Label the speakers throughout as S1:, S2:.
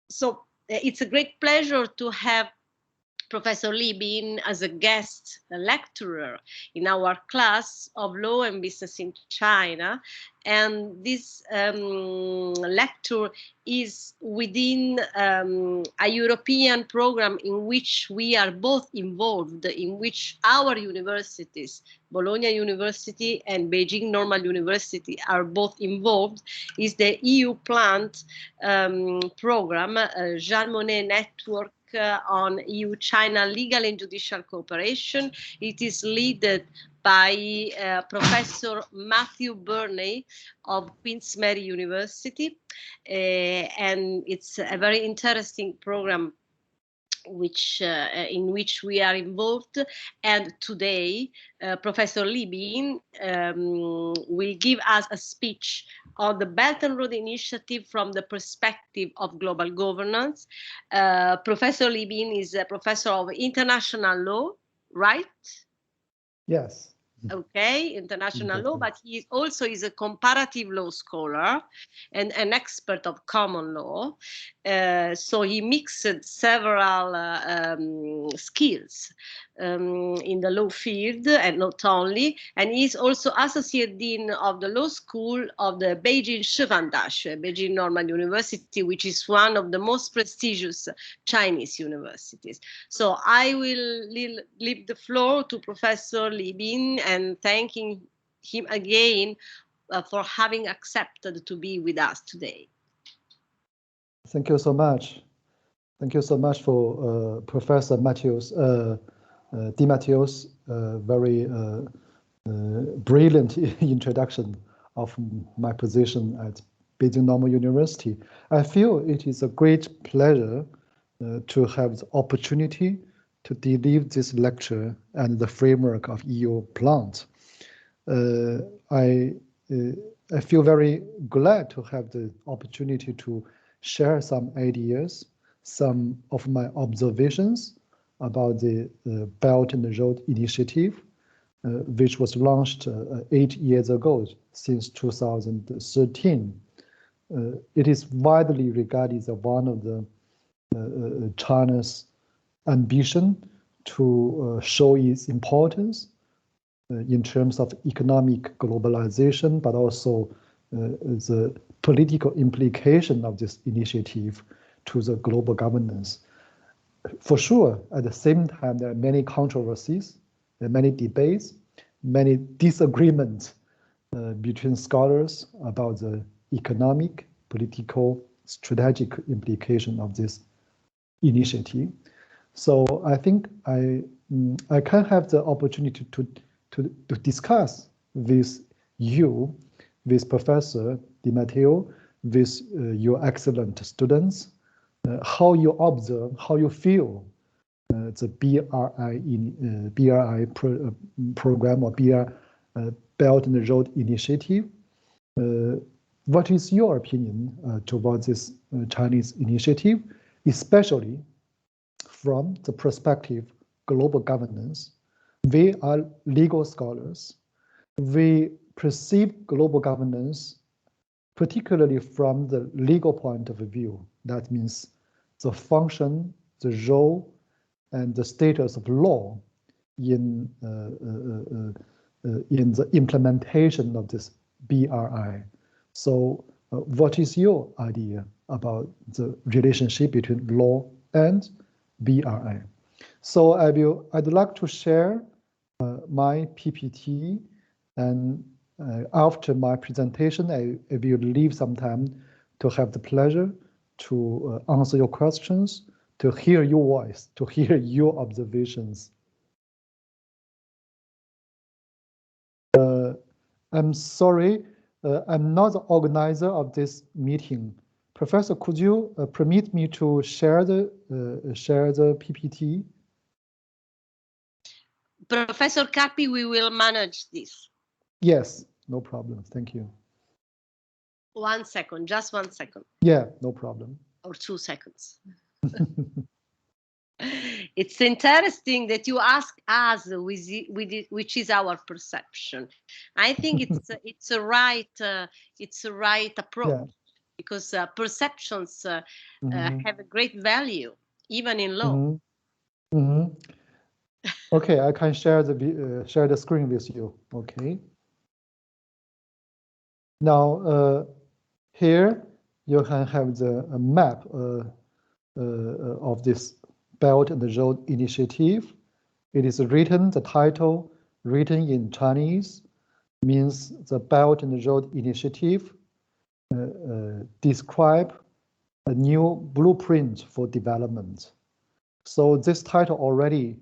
S1: So it's a great pleasure to have Professor Li Bin as a guest lecturer in our class of law and business in China. And this lecture is within a European program in which we are both involved, in which our universities, Bologna University and Beijing Normal University, are both involved, is the EUPLANT program, Jean Monnet Network, on EU-China legal and judicial cooperation. It is led by Professor Matthew Burney of Queen's Mary University, and it's a very interesting program in which we are involved. And today, Professor Li Bin will give us a speech on the Belt and Road Initiative from the perspective of global governance. Professor Li Bin is a professor of international law, right?
S2: Yes.
S1: Okay, international law, but he also is a comparative law scholar and an expert of common law. So he mixed several skills in the law field, and not only, and he's also associate dean of the law school of the Beijing Normal University, which is one of the most prestigious Chinese universities. So I will leave the floor to Professor Li Bin and thanking him again for having accepted to be with us today.
S2: Thank you so much. Thank you so much for Professor Matthews, D. Matthews, very brilliant introduction of my position at Beijing Normal University. I feel it is a great pleasure to have the opportunity to deliver this lecture and the framework of EUPLANT. I feel very glad to have the opportunity to share some ideas, some of my observations about the Belt and Road Initiative, which was launched 8 years ago, since 2013. It is widely regarded as one of the China's ambition to show its importance in terms of economic globalization, but also the political implication of this initiative to the global governance. For sure, at the same time, there are many controversies, there are many debates, many disagreements between scholars about the economic, political, strategic implication of this initiative. So I think I can have the opportunity to discuss with you, with Professor Di Matteo, with your excellent students, how you observe, how you feel the BRI program or Belt and Road Initiative. What is your opinion towards this Chinese initiative, especially from the perspective of global governance? We are legal scholars. We perceive global governance particularly from the legal point of view. That means the function, the role, and the status of law in the implementation of this BRI. So what is your idea about the relationship between law and BRI? So I'd like to share my PPT, and after my presentation, I will leave some time to have the pleasure to answer your questions, to hear your voice, to hear your observations. I'm sorry, I'm not the organizer of this meeting. Professor, could you permit me to share the PPT?
S1: Professor Carpi, we will manage this.
S2: Yes, no problem. Thank you.
S1: 1 second, just 1 second.
S2: Yeah, no problem.
S1: Or 2 seconds. It's interesting that you ask us which is our perception. I think it's a right approach, yeah, because perceptions have a great value, even in law.
S2: Mm-hmm. Mm-hmm. Okay, I can share the screen with you. Okay. Now here you can have the map of this Belt and Road Initiative. It is written, the title written in Chinese means the Belt and Road Initiative describe a new blueprint for development. So this title already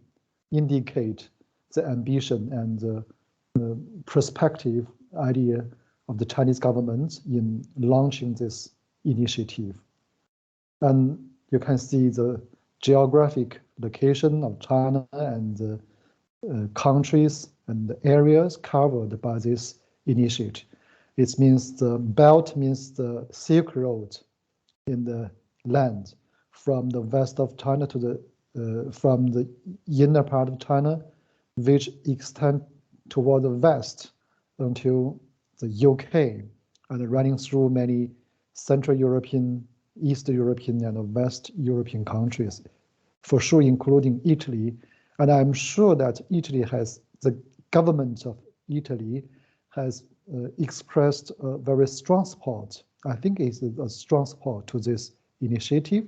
S2: indicates the ambition and the perspective idea of the Chinese government in launching this initiative. And you can see the geographic location of China and the countries and the areas covered by this initiative. It means the belt means the Silk Road in the land from the west of China to the from the inner part of China, which extend toward the west until the UK and running through many Central European, East European, and West European countries, for sure including Italy. And I'm sure that the government of Italy has expressed a very strong support. I think it's a strong support to this initiative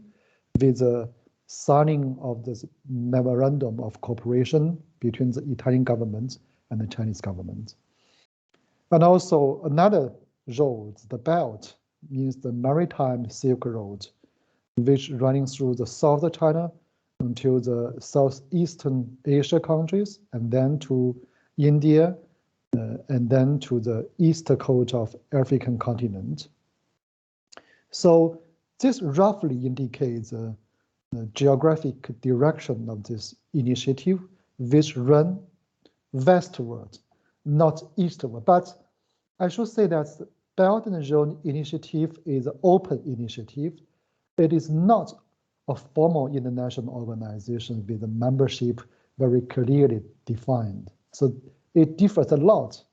S2: with the signing of this memorandum of cooperation between the Italian government and the Chinese government. And also another road, the belt, means the Maritime Silk Road, which running through the south of China until the Southeastern Asia countries, and then to India, and then to the east coast of African continent. So this roughly indicates the geographic direction of this initiative, which run westward, not eastward. But I should say that the Belt and Road Initiative is an open initiative. It is not a formal international organization with a membership very clearly defined. So it differs a lot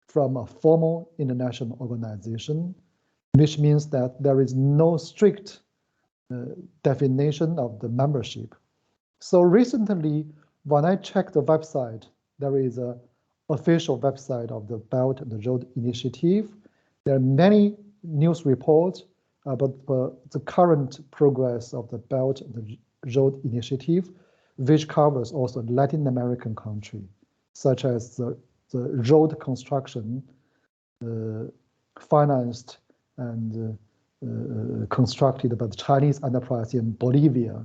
S2: from a formal international organization, which means that there is no strict definition of the membership. So recently, when I checked the website, there is an official website of the Belt and Road Initiative. There are many news reports about the current progress of the Belt and Road Initiative, which covers also Latin American countries, such as the road construction financed and constructed by the Chinese enterprise in Bolivia.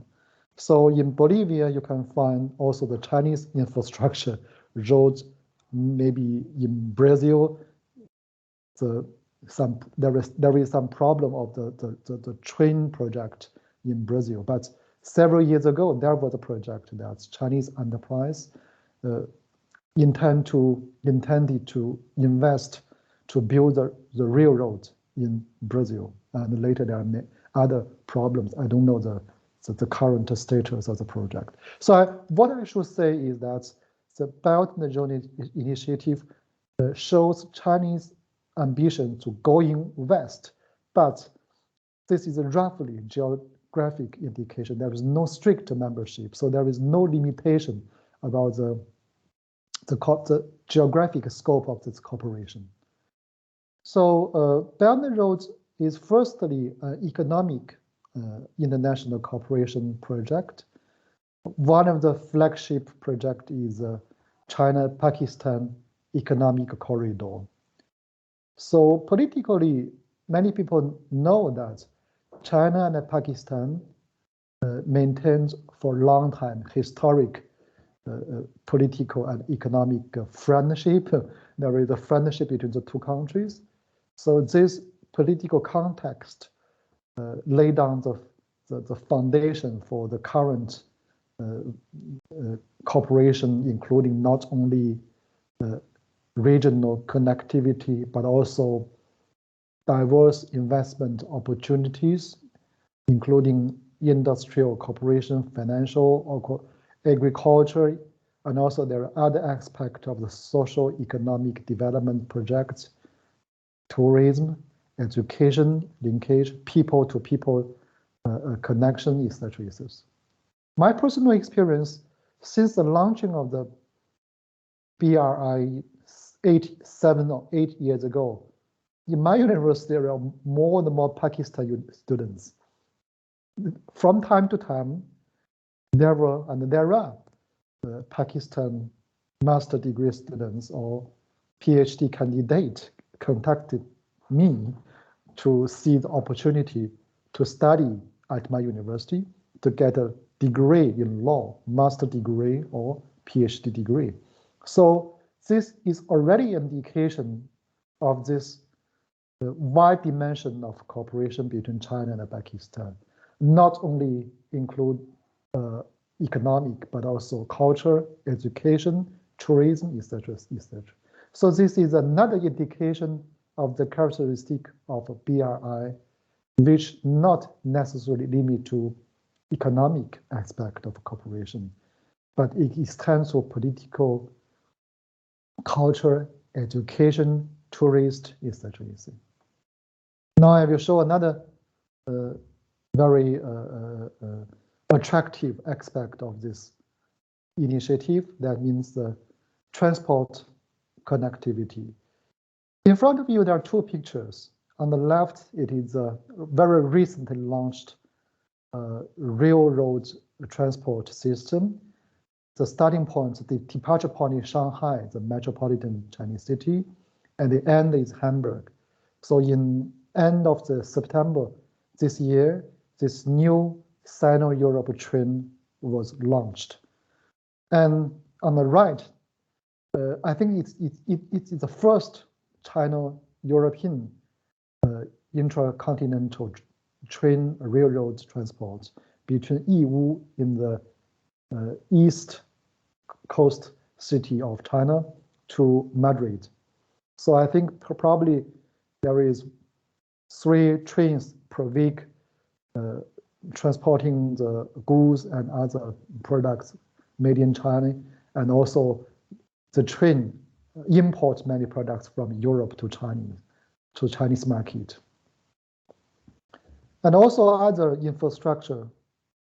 S2: So in Bolivia, you can find also the Chinese infrastructure roads. Maybe in Brazil, there is some problem of the train project in Brazil. But several years ago, there was a project that Chinese enterprise intended to invest to build the railroad in Brazil. And later there are other problems. I don't know the current status of the project. So what I should say is that the Belt and Road Initiative shows Chinese ambition to going west, but this is a roughly geographic indication. There is no strict membership, so there is no limitation about the geographic scope of this cooperation. So Belt and Road is firstly an economic international cooperation project. One of the flagship projects is China-Pakistan Economic Corridor. So politically, many people know that China and Pakistan maintained for a long time historic political and economic friendship. There is a friendship between the two countries. So this political context laid down the foundation for the current cooperation, including not only regional connectivity, but also diverse investment opportunities, including industrial cooperation, financial or agriculture, and also there are other aspects of the social economic development projects, tourism, education, linkage, people-to-people connection, etc. My personal experience since the launching of the BRI 7 or 8 years ago, in my university, there are more and more Pakistani students. From time to time, there are Pakistan master degree students or PhD candidate contacted me to see the opportunity to study at my university to get a degree in law, master degree or PhD degree. So this is already an indication of this wide dimension of cooperation between China and Pakistan, not only include economic, but also culture, education, tourism, etc., etc. So this is another indication of the characteristic of BRI, which not necessarily limit to economic aspect of cooperation, but it extends to political, culture, education, tourist, etc. Now I will show another very attractive aspect of this initiative. That means the transport connectivity. In front of you, there are two pictures. On the left, it is a very recently launched railroad transport system. The starting point, the departure point is Shanghai, the metropolitan Chinese city, and the end is Hamburg. So in end of the September this year, this new Sino-Europe train was launched. And on the right, I think it's the first China-European intercontinental train railroad transport between Yiwu in the east coast city of China to Madrid. So I think probably there is 3 trains per week transporting the goods and other products made in China, and also the train imports many products from Europe to Chinese market. And also other infrastructure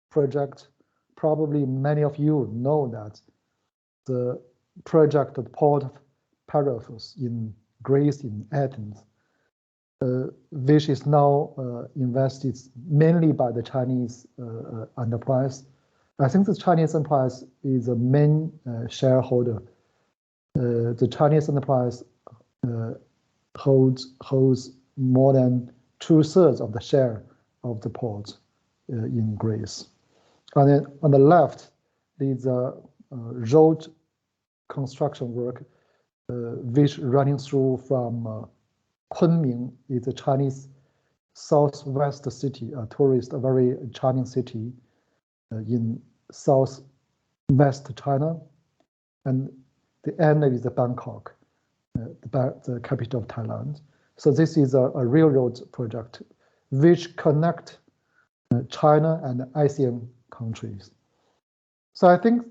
S2: projects. Probably many of you know that the project, the port of Paraphos in Greece, in Athens, which is now invested mainly by the Chinese enterprise. I think the Chinese enterprise is the main shareholder. The Chinese enterprise holds more than 2/3 of the share of the port in Greece. And then on the left, is a road construction work, which running through from Kunming, is a Chinese southwest city, a very charming city in southwest China, and the end is the Bangkok, the capital of Thailand. So this is a railroad project which connect China and ASEAN countries. So I think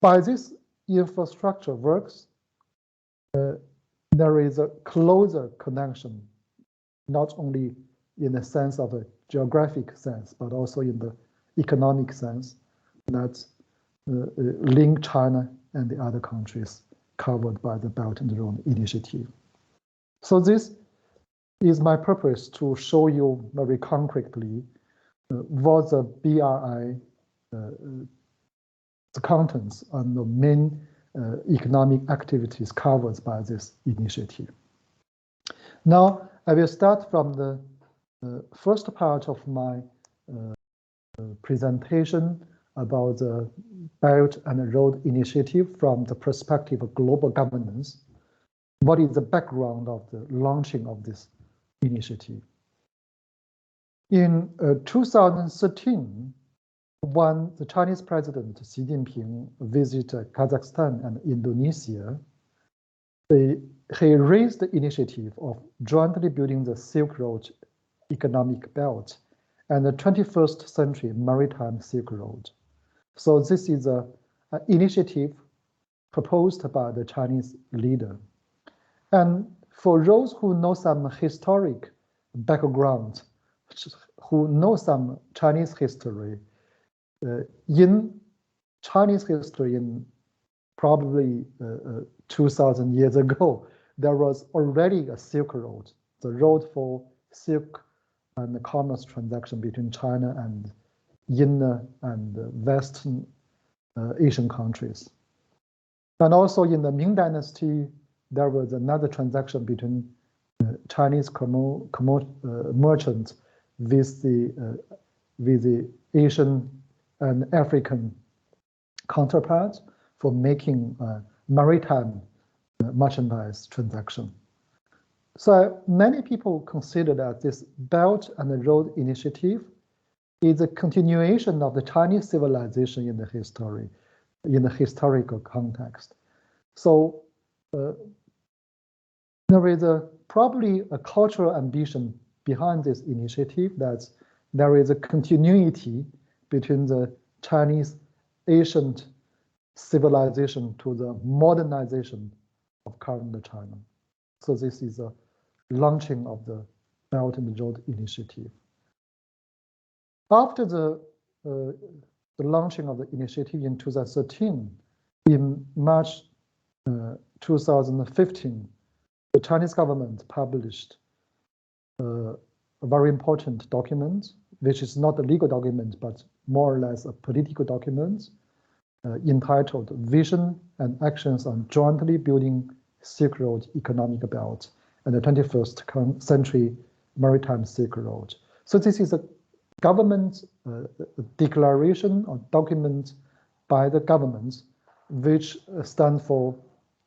S2: by this infrastructure works, there is a closer connection, not only in the sense of a geographic sense, but also in the economic sense that link China and the other countries covered by the Belt and Road Initiative. So this is my purpose, to show you very concretely what the BRI, the contents and the main economic activities covered by this initiative. Now, I will start from the first part of my presentation about the Belt and Road Initiative from the perspective of global governance. What is the background of the launching of this initiative? In 2013, when the Chinese President Xi Jinping visited Kazakhstan and Indonesia, he raised the initiative of jointly building the Silk Road economic belt and the 21st century maritime Silk Road. So this is an initiative proposed by the Chinese leader. And for those who know some historic background, who know some Chinese history, in Chinese history in probably 2,000 years ago, there was already a Silk Road, the road for silk and commerce transaction between China and inner and Western Asian countries. And also in the Ming Dynasty, there was another transaction between Chinese merchants with the Asian and African counterparts for making maritime merchandise transaction. So many people consider that this Belt and Road Initiative is a continuation of the Chinese civilization in the historical context. So there is probably a cultural ambition behind this initiative, that there is a continuity between the Chinese ancient civilization to the modernization of current China. So this is a launching of the Belt and Road Initiative. After the launching of the initiative in 2013, in March 2015, the Chinese government published a very important document, which is not a legal document, but more or less a political document, entitled Vision and Actions on Jointly Building Silk Road Economic Belt and the 21st Century Maritime Silk Road. So this is a government declaration or document by the government, which stands for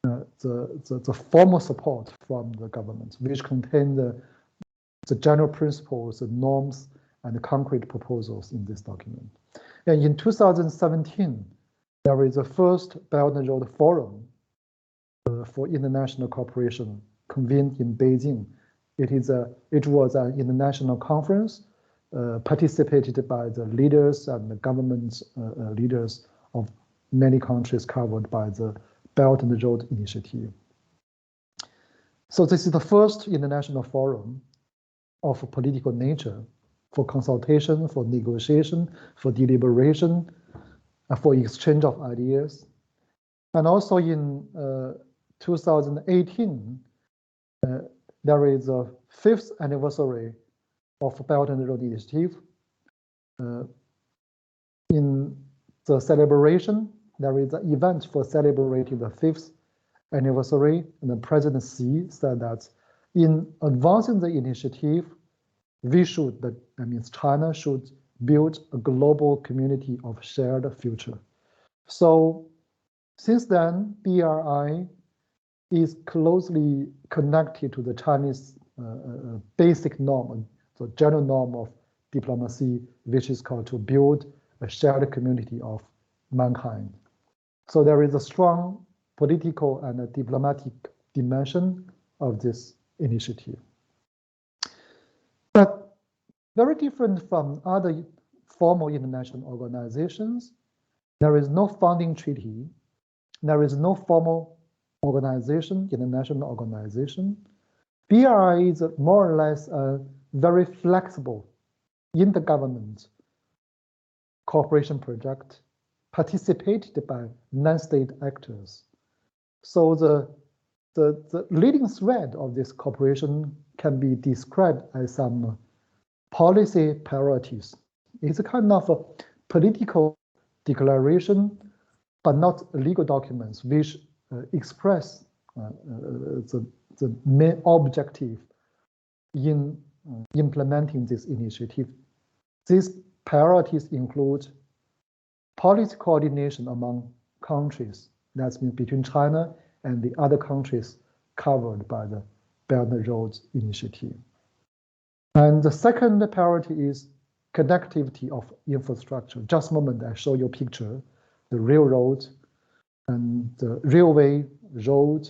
S2: the formal support from the government, which contain the general principles, the norms, and the concrete proposals in this document. And in 2017, there is a first Belt and Road Forum for international cooperation convened in Beijing. It was an international conference participated by the leaders and the government leaders of many countries covered by the Belt and Road Initiative. So this is the first international forum of a political nature for consultation, for negotiation, for deliberation, for exchange of ideas. And also in 2018, there is a 5th anniversary of Belt and Road Initiative. In the celebration, there is an event for celebrating the 5th anniversary, and the President Xi said that in advancing the initiative, we should, that means China should build a global community of shared future. So since then, BRI is closely connected to the Chinese basic norm, the general norm of diplomacy, which is called to build a shared community of mankind. So there is a strong political and a diplomatic dimension of this initiative. But very different from other formal international organizations, there is no founding treaty, there is no formal organization, international organization. BRI is more or less a very flexible intergovernment cooperation project participated by non-state actors. So the leading thread of this cooperation can be described as some policy priorities. It's a kind of a political declaration, but not legal documents, which express the main objective in implementing this initiative. These priorities include policy coordination among countries, that's means between China and the other countries covered by the Belt and Road Initiative. And the second priority is connectivity of infrastructure. Just a moment, I show you a picture, the railroad and the railway, road,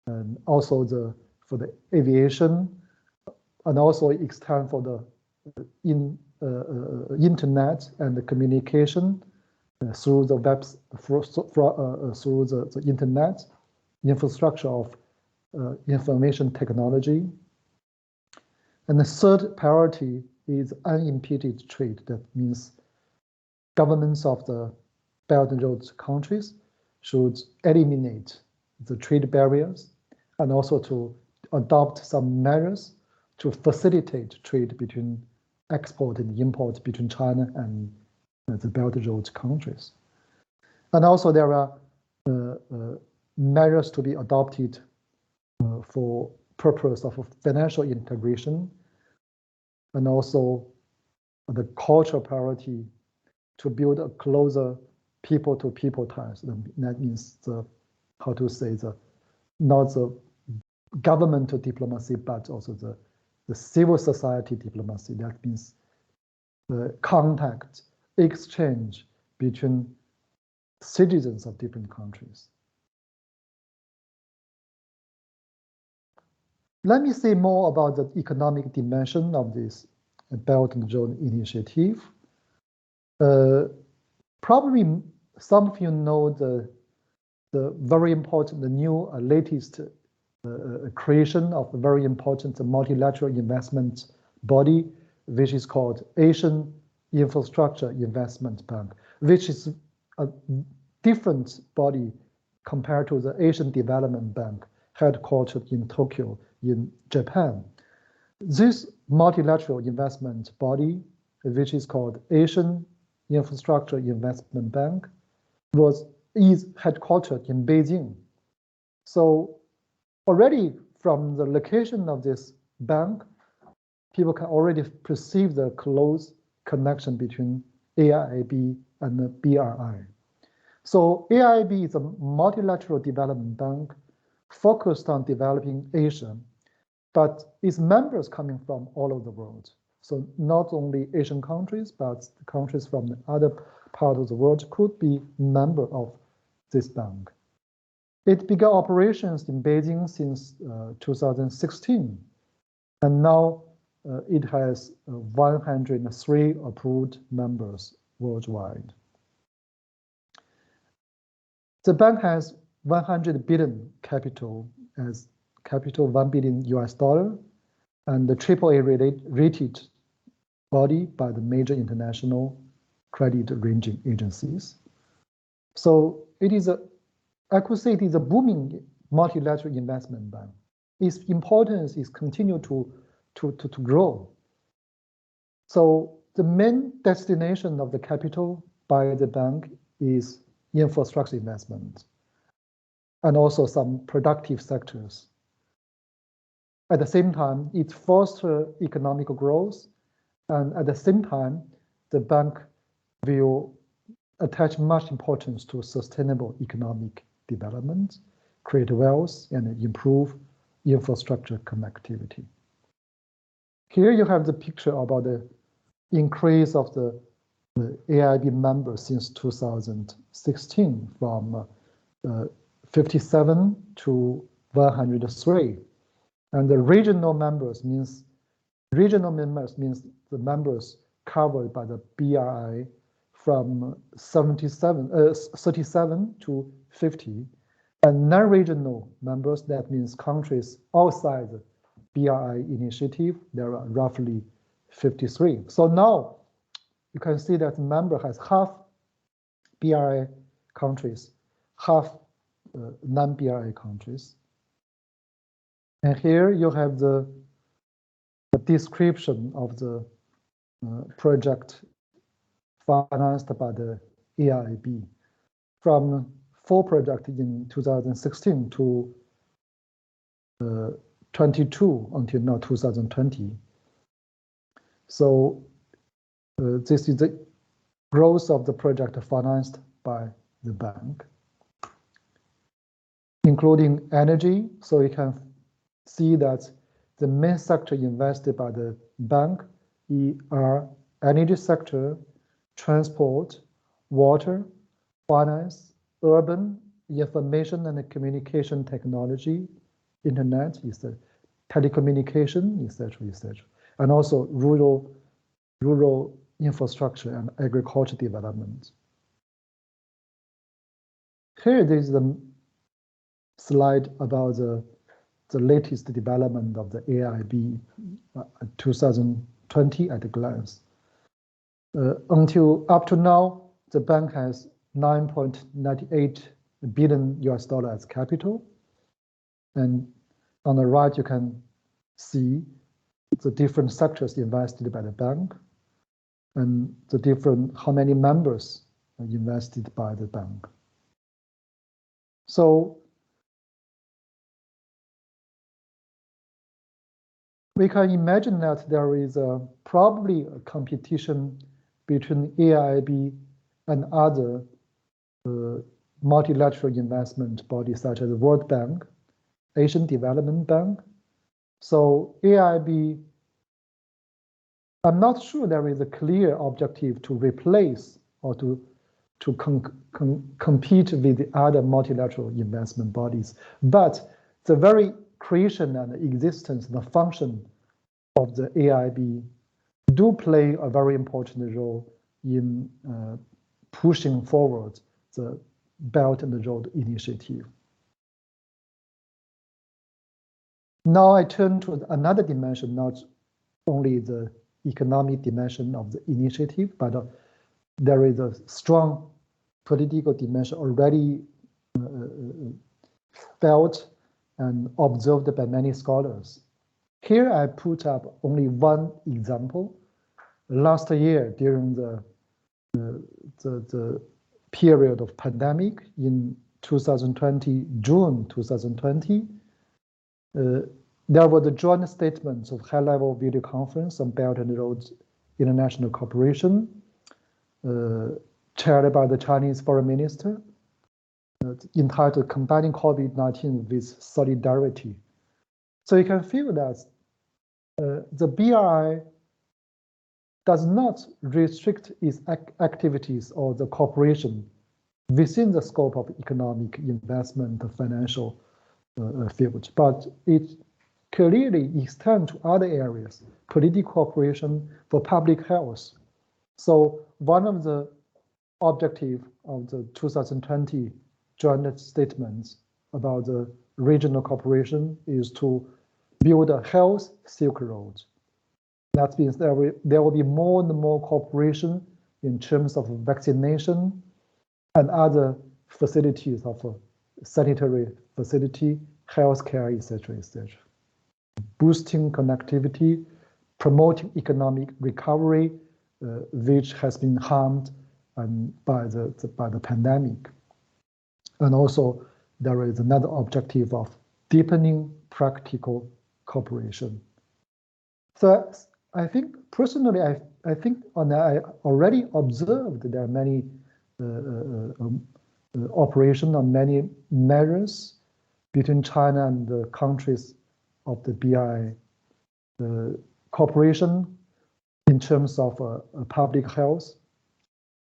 S2: and also for the aviation, and also extend for the internet and the communication through the webs, through the internet, infrastructure of information technology. And the third priority is unimpeded trade. That means governments of the Belt and Road countries should eliminate the trade barriers and also to adopt some measures to facilitate trade between export and import between China and the Belt and Road countries. And also there are measures to be adopted for purpose of financial integration, and also the cultural priority to build a closer people-to-people ties. That means not the governmental diplomacy, but also the civil society diplomacy. That means the contact, exchange between citizens of different countries. Let me say more about the economic dimension of this Belt and Road Initiative. Probably some of you know the very important, the new latest creation of a very important multilateral investment body, which is called Asian Infrastructure Investment Bank, which is a different body compared to the Asian Development Bank, headquartered in Tokyo, in Japan. This multilateral investment body, which is called Asian Infrastructure Investment Bank, is headquartered in Beijing. So already from the location of this bank, people can already perceive the close connection between AIIB and the BRI. So AIIB is a multilateral development bank focused on developing Asia, but its members coming from all over the world. So not only Asian countries, but the countries from the other part of the world could be member of this bank. It began operations in Beijing since 2016, and now it has 103 approved members worldwide. The bank has 100 billion capital, as capital $1 billion US, and the AAA rated body by the major international credit rating agencies. So I could say it is a booming multilateral investment bank. Its importance is continue to grow. So the main destination of the capital by the bank is infrastructure investment, and also some productive sectors. At the same time, it fosters economic growth, and at the same time, the bank will attach much importance to sustainable economic development, create wealth, and improve infrastructure connectivity. Here you have the picture about the increase of the AIIB members since 2016 from 57 to 103. And the regional members means the members covered by the BRI from 37 to 50. And non-regional members, that means countries outside the BRI initiative, there are roughly 53. So now you can see that the member has half BRI countries, half non-BRI countries. And here you have the description of the project financed by the AIIB from 4 projects in 2016 to 22 until now 2020. So this is the growth of the project financed by the bank, including energy. So you can see that the main sector invested by the bank are energy sector, transport, water, finance, urban, information and communication technology, internet, telecommunication, etc., and also rural infrastructure and agriculture development. Here is the slide about the the latest development of the AIB 2020 at a glance. Until up to now, the bank has $9.98 billion as capital. And on the right, you can see the different sectors invested by the bank and the different, how many members are invested by the bank. So we can imagine that there is probably a competition between AIIB and other multilateral investment bodies such as the World Bank, Asian Development Bank. So AIIB, I'm not sure there is a clear objective to replace or to compete with the other multilateral investment bodies. But the very creation and existence, the function of the AIIB do play a very important role in pushing forward the Belt and Road Initiative. Now I turn to another dimension, not only the economic dimension of the initiative, but there is a strong political dimension already felt and observed by many scholars. Here I put up only one example. Last year, during the period of pandemic in 2020, June 2020, there were the joint statements of high-level video conference on Belt and Road International Cooperation, chaired by the Chinese Foreign Minister, entitled Combating COVID-19 with Solidarity. So you can feel that the BRI does not restrict its activities or the cooperation within the scope of economic investment, financial field, but it clearly extends to other areas, political cooperation for public health. So one of the objectives of the 2020 joint statements about the regional cooperation is to build a health Silk Road. That means there will be more and more cooperation in terms of vaccination and other facilities of sanitary facility, healthcare, etc., etc. Boosting connectivity, promoting economic recovery, which has been harmed by the pandemic. And also there is another objective of deepening practical cooperation. So I think personally, I think I already observed there are many operations on many measures between China and the countries of the BRI cooperation in terms of public health,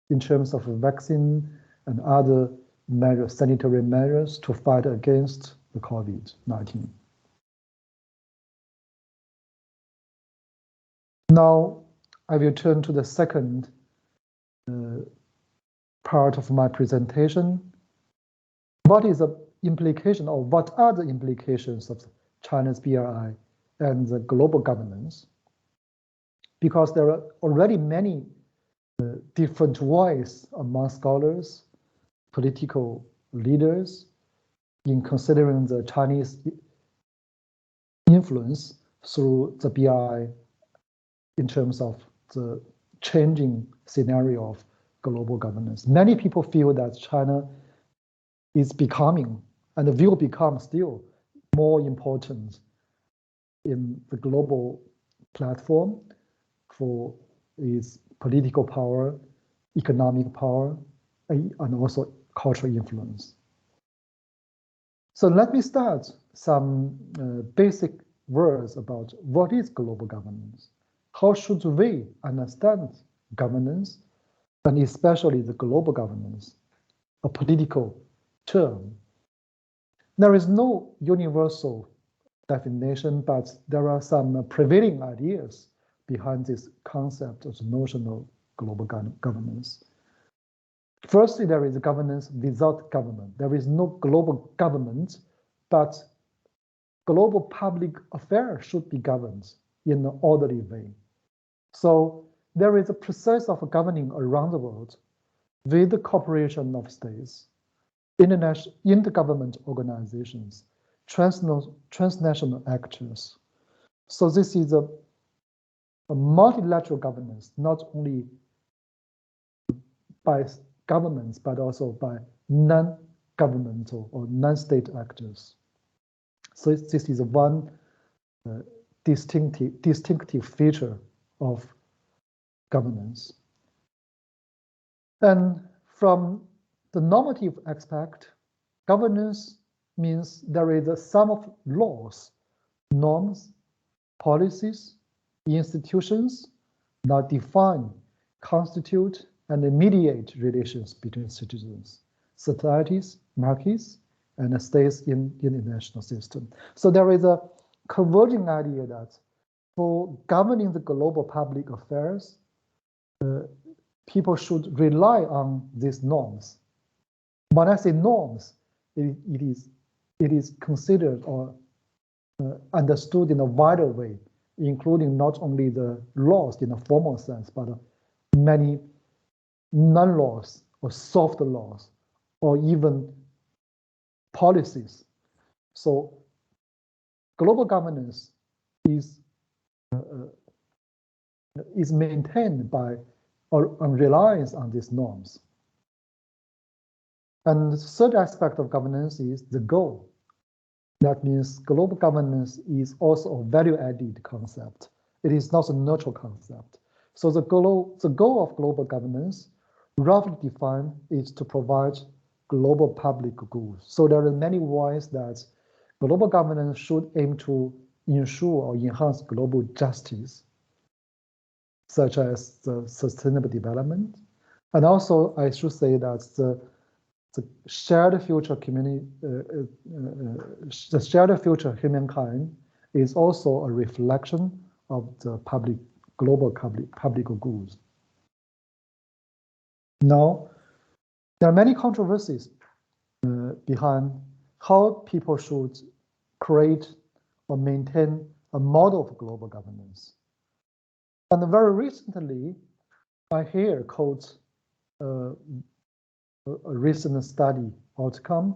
S2: in terms of vaccine and other measures, sanitary measures to fight against the COVID-19. Now, I will turn to the second part of my presentation. What is the implication, or what are the implications of China's BRI and the global governance? Because there are already many different voices among scholars, political leaders, in considering the Chinese influence through the BRI in terms of the changing scenario of global governance. Many people feel that China is becoming and will become still more important in the global platform for its political power, economic power, and also cultural influence. So let me start some basic words about what is global governance. How should we understand governance, and especially the global governance, a political term? There is no universal definition, but there are some prevailing ideas behind this concept of the notion of global governance. Firstly, there is governance without government. There is no global government, but global public affairs should be governed in an orderly way. So there is a process of governing around the world with the cooperation of states, international intergovernment organizations, transnational actors. So this is a multilateral governance, not only by governments, but also by non-governmental or non-state actors. So this is one distinctive feature of governance. And from the normative aspect, governance means there is a sum of laws, norms, policies, institutions that define, constitute, and mediate relations between citizens, societies, markets, and states in the international system. So there is a converging idea that for governing the global public affairs, people should rely on these norms. When I say norms, it is considered or understood in a wider way, including not only the laws in a formal sense, but many non-laws or soft laws, or even policies. So global governance is maintained by or relies on these norms. And the third aspect of governance is the goal. That means global governance is also a value-added concept. It is not a neutral concept. So the goal of global governance, roughly defined, is to provide global public goods. So there are many ways that global governance should aim to ensure or enhance global justice, such as the sustainable development. And also, I should say that the shared future community, the shared future of humankind is also a reflection of the global public goods. Now, there are many controversies behind how people should create or maintain a model of global governance. And very recently, I here quote a recent study outcome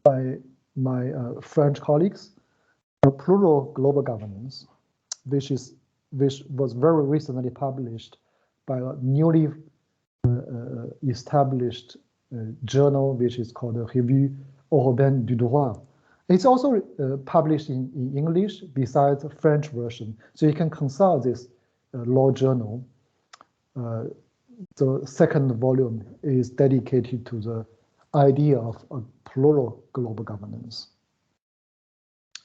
S2: by my French colleagues, Plural Global Governance, which was very recently published by a newly established journal, which is called the Revue Européenne du Droit. It's also published in English besides the French version, so you can consult this law journal. The second volume is dedicated to the idea of a plural global governance.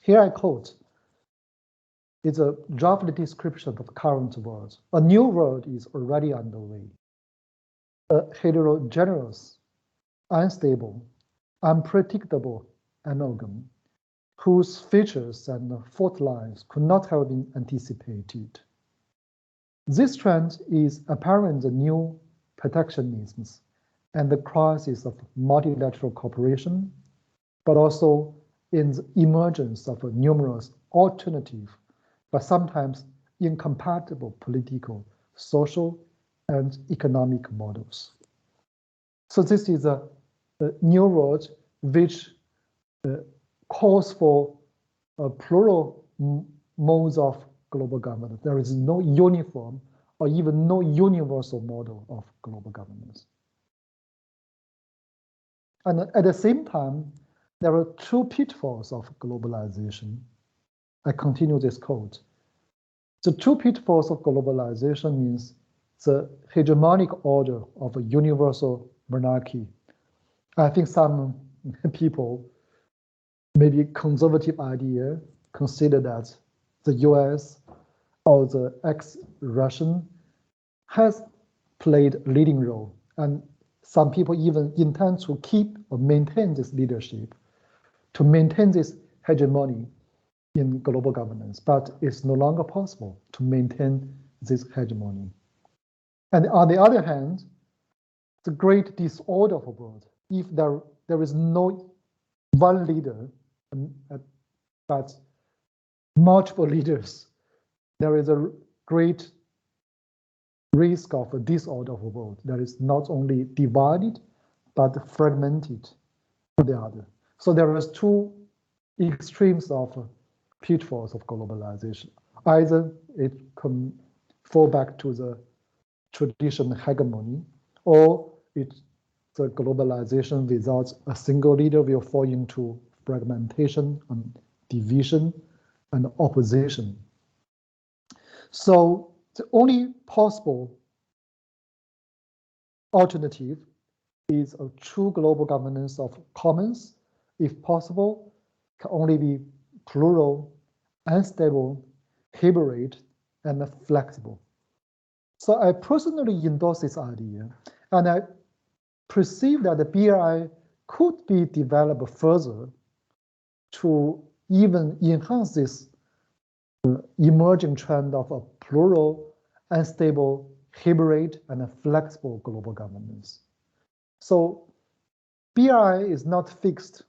S2: Here I quote, it's a draft description of the current world. A new world is already underway. A heterogeneous, unstable, unpredictable amalgam whose features and fault lines could not have been anticipated. This trend is apparent in the new protectionisms and the crisis of multilateral cooperation, but also in the emergence of numerous alternative, but sometimes incompatible political, social, and economic models. So this is a new world which calls for a plural modes of global governance. There is no uniform or even no universal model of global governance. And at the same time, there are two pitfalls of globalization. I continue this quote. The two pitfalls of globalization means the hegemonic order of a universal monarchy. I think some people, maybe conservative idea, consider that the US or the ex-Russian has played a leading role. And some people even intend to keep or maintain this leadership, to maintain this hegemony in global governance, but it's no longer possible to maintain this hegemony. And on the other hand, the great disorder of the world, if there is no one leader, but multiple leaders, there is a great risk of a disorder of the world that is not only divided, but fragmented to the other. So there is two extremes of pitfalls of globalization. Either it can fall back to the traditional hegemony, or the globalization without a single leader will fall into fragmentation and division and opposition. So the only possible alternative is a true global governance of commons, if possible, can only be plural, unstable, hybrid, and flexible. So I personally endorse this idea, and I perceive that the BRI could be developed further to even enhance this emerging trend of a plural, unstable, hybrid, and a flexible global governance. So BRI is not fixed.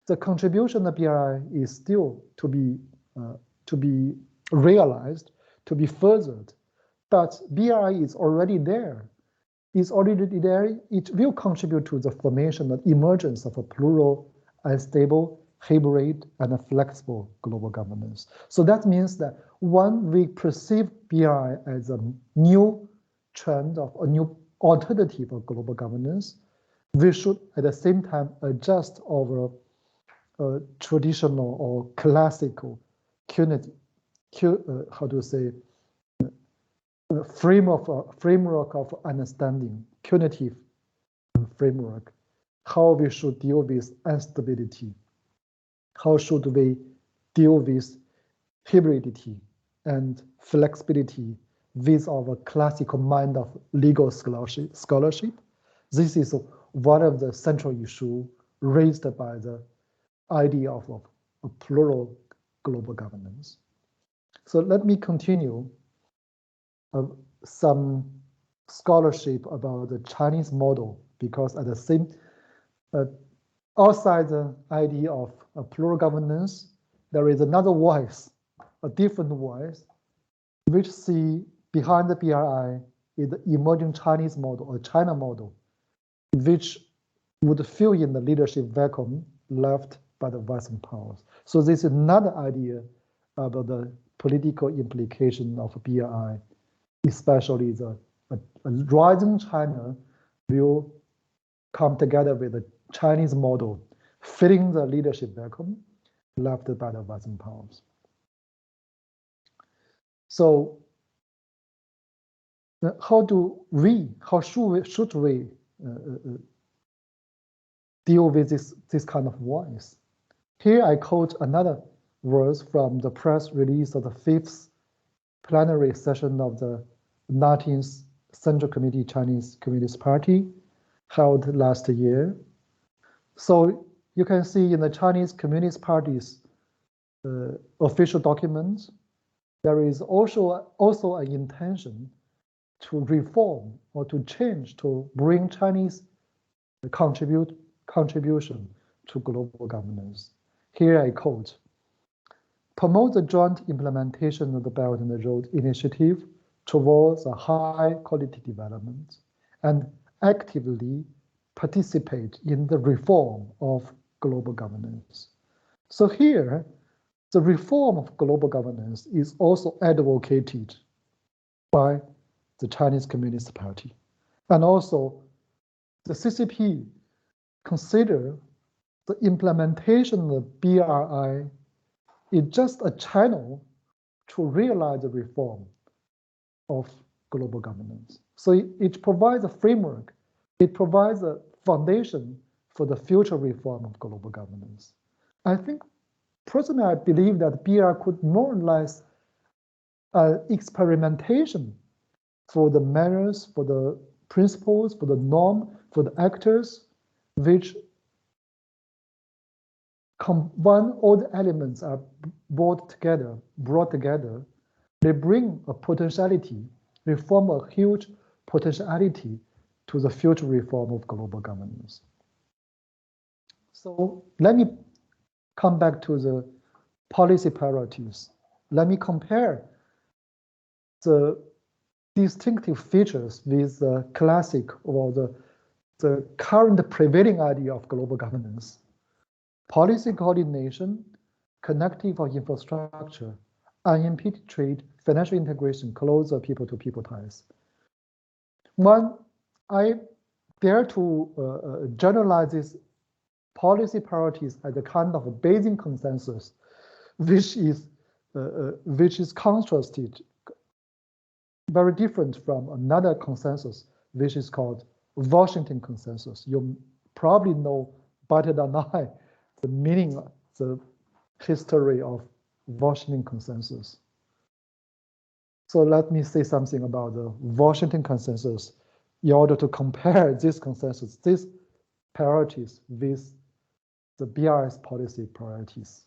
S2: The contribution of BRI is still to be realized, to be furthered, but BRI is already there. It's already there. It will contribute to the formation and emergence of a plural, unstable, hybrid, and a flexible global governance. So that means that when we perceive BRI as a new trend of a new alternative of global governance, we should at the same time adjust our traditional or classical framework of understanding, punitive framework, how we should deal with instability, how should we deal with hybridity and flexibility with our classical mind of legal scholarship. This is one of the central issues raised by the idea of a plural global governance. So let me continue some scholarship about the Chinese model, because at the same, outside the idea of a plural governance, there is another voice, a different voice, which see behind the BRI is the emerging Chinese model or China model, which would fill in the leadership vacuum left by the Western powers. So this is another idea about the political implication of BRI, especially a rising China will come together with the Chinese model, filling the leadership vacuum left by the Western powers. So how should we deal with this kind of voice? Here I quote another verse from the press release of the 5th plenary session of the 19th Central Committee Chinese Communist Party held last year. So you can see in the Chinese Communist Party's official documents, there is also an intention to reform or to change, to bring Chinese contribution to global governance. Here I quote, promote the joint implementation of the Belt and Road Initiative towards a high quality development and actively participate in the reform of global governance. So here, the reform of global governance is also advocated by the Chinese Communist Party. And also, the CCP consider the implementation of BRI is just a channel to realize the reform of global governance. So it provides a framework, it provides a foundation for the future reform of global governance. I think, personally, I believe that BRI could more or less experimentation for the measures, for the principles, for the norm, for the actors, which when all the elements are brought together, they bring a potentiality, they form a huge potentiality to the future reform of global governance. So let me come back to the policy priorities. Let me compare the distinctive features with the classic or the current prevailing idea of global governance. Policy coordination, connective infrastructure, unimpeded trade, financial integration, closer people-to-people ties. One, I dare to generalize these policy priorities as a kind of a Beijing consensus, which is contrasted, very different from another consensus, which is called Washington consensus. You probably know better than I the meaning, the history of Washington consensus. So let me say something about the Washington consensus in order to compare this consensus, these priorities with the BRI's policy priorities.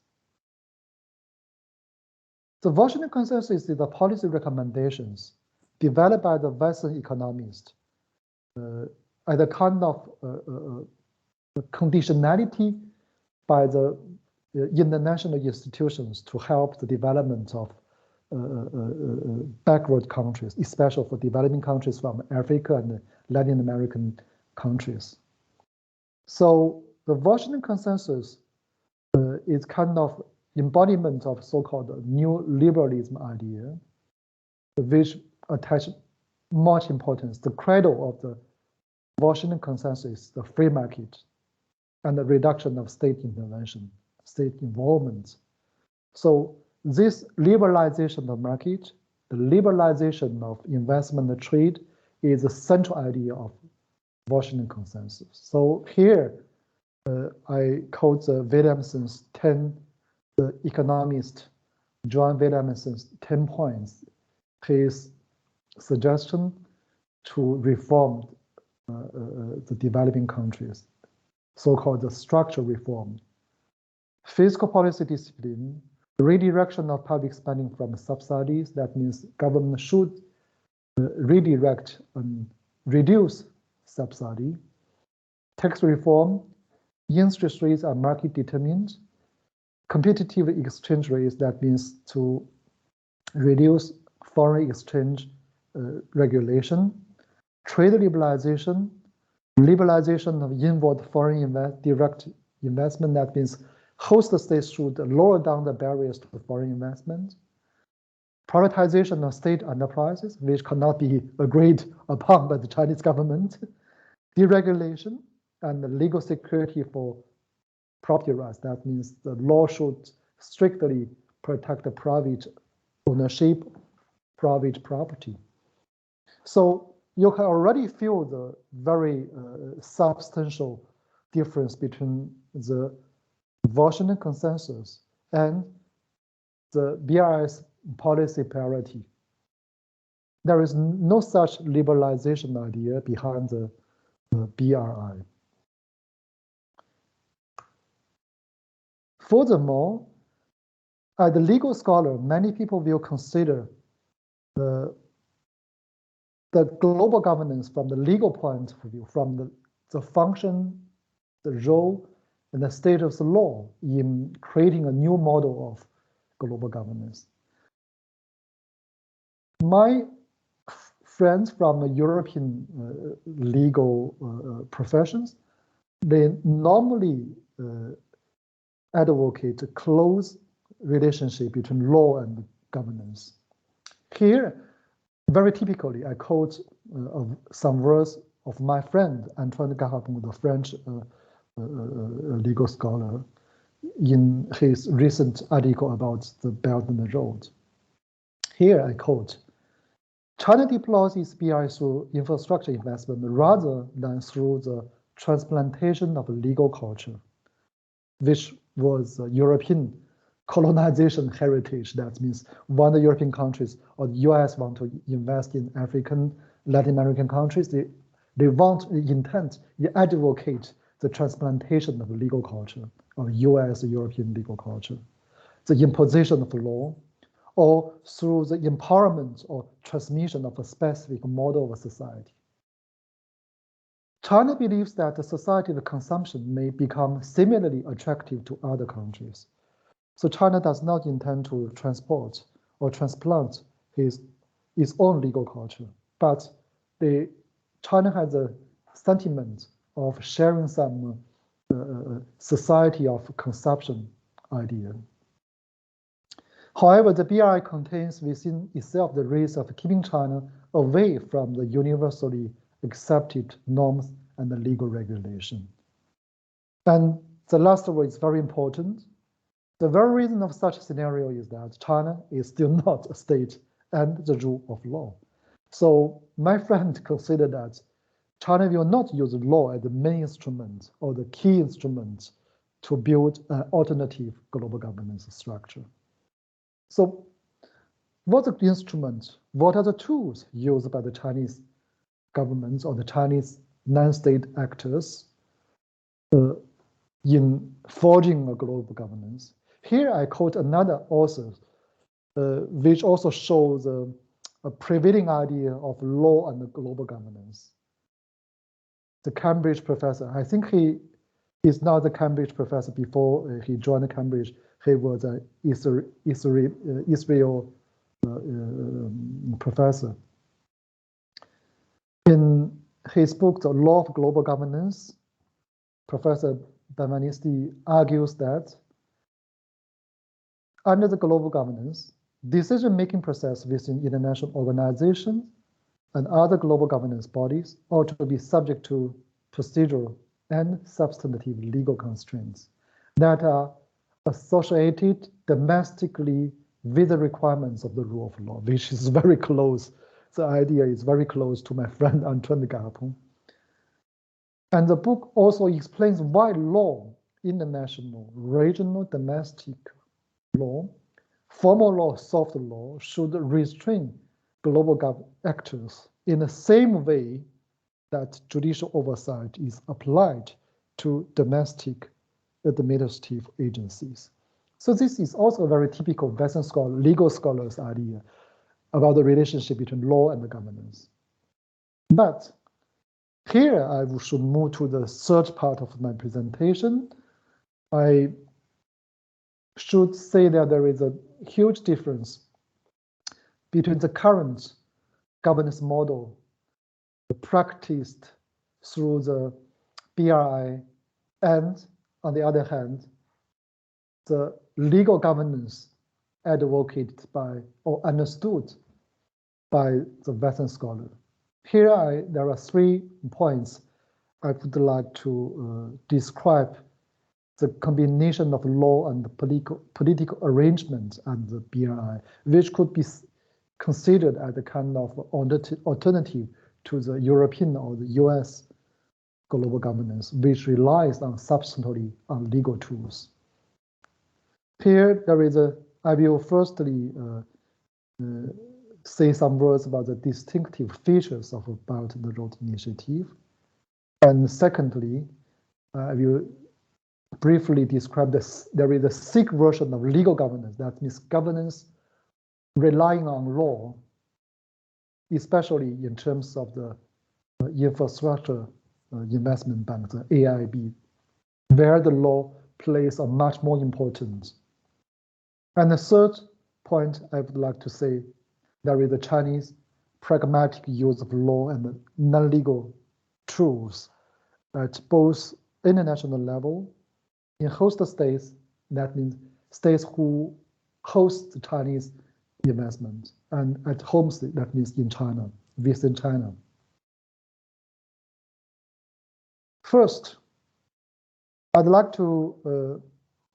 S2: The Washington consensus is the policy recommendations developed by the Western economists as a kind of conditionality by the international institutions to help the development of backward countries, especially for developing countries from Africa and Latin American countries. So the Washington consensus is kind of embodiment of so-called new liberalism idea, which attach much importance. The cradle of the Washington consensus, the free market, and the reduction of state intervention, state involvement. So this liberalization of market, the liberalization of investment and trade is the central idea of Washington consensus. So here, I quote Williamson's the economist John Williamson's 10 points, his suggestion to reform the developing countries, so-called the structural reform. Fiscal policy discipline, redirection of public spending from subsidies, that means government should redirect and reduce subsidy. Tax reform, interest rates are market determined. Competitive exchange rates, that means to reduce foreign exchange regulation. Trade liberalization, liberalization of inward foreign direct investment, that means host states should lower down the barriers to foreign investment. Privatization of state enterprises, which cannot be agreed upon by the Chinese government. Deregulation and legal security for property rights. That means the law should strictly protect the private ownership, private property. So you can already feel the very substantial difference between the Washington consensus and the BRI's policy priority. There is no such liberalization idea behind the BRI. Furthermore, as a legal scholar, many people will consider the global governance from the legal point of view, from the function, the role, and the status of law in creating a new model of global governance. My friends from the European legal professions, they normally advocate a close relationship between law and governance. Here, very typically, I quote some words of my friend Antoine Garabon, the French legal scholar, in his recent article about the Belt and the Road. Here I quote, China deploys its BRI through infrastructure investment rather than through the transplantation of legal culture, which was European colonization heritage. That means when the European countries or the US want to invest in African, Latin American countries, they intend, they advocate the transplantation of legal culture, of US European legal culture, the imposition of law, or through the empowerment or transmission of a specific model of a society. China believes that the society of consumption may become similarly attractive to other countries. So China does not intend to transport or transplant its own legal culture, but China has a sentiment of sharing some society of consumption idea. However, the BRI contains within itself the risk of keeping China away from the universally accepted norms and the legal regulation. And the last word is very important. The very reason of such a scenario is that China is still not a state and the rule of law. So my friend considered that China will not use law as the main instrument or the key instrument to build an alternative global governance structure. So what are the instruments, what are the tools used by the Chinese government or the Chinese non-state actors in forging a global governance? Here I quote another author, which also shows a prevailing idea of law and global governance. The Cambridge professor, I think he is now the Cambridge professor. Before he joined Cambridge, he was an Israel professor. In his book, The Law of Global Governance, Professor Bamanisti argues that under the global governance, decision-making process within international organizations and other global governance bodies ought to be subject to procedural and substantive legal constraints that are associated domestically with the requirements of the rule of law, which is very close. The idea is very close to my friend Antoine de Garpon. And the book also explains why law, international, regional, domestic law, formal law, soft law, should restrain global actors in the same way that judicial oversight is applied to domestic administrative agencies. So this is also a very typical Western legal scholars' idea about the relationship between law and the governance. But here I should move to the third part of my presentation. I should say that there is a huge difference between the current governance model practiced through the BRI and, on the other hand, the legal governance advocated by or understood by the Western scholar. Here there are 3 points I would like to describe the combination of law and political arrangement and the BRI, which could be considered as a kind of alternative to the European or the US global governance, which relies on substantially on legal tools. Here I will firstly say some words about the distinctive features of a Belt and Road Initiative. And secondly, I will briefly describe this. There is a Sikh version of legal governance, that means governance relying on law, especially in terms of the infrastructure investment bank, the AIB, where the law plays a much more important. And the third point I would like to say, there is a Chinese pragmatic use of law and non-legal tools at both international level, in host states, that means states who host the Chinese investment, and at home state, that means in China, within China. First, I'd like to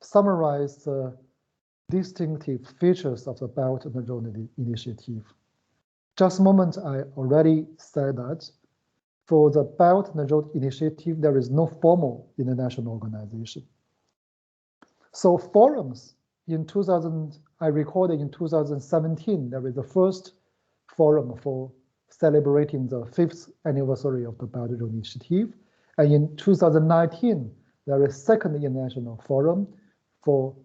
S2: summarize the distinctive features of the Belt and Road Initiative. Just a moment, I already said that for the Belt and Road Initiative, there is no formal international organization. So forums in I recorded in 2017, there is the first forum for celebrating the 5th anniversary of the Belt and Road Initiative. And in 2019, there is second international forum for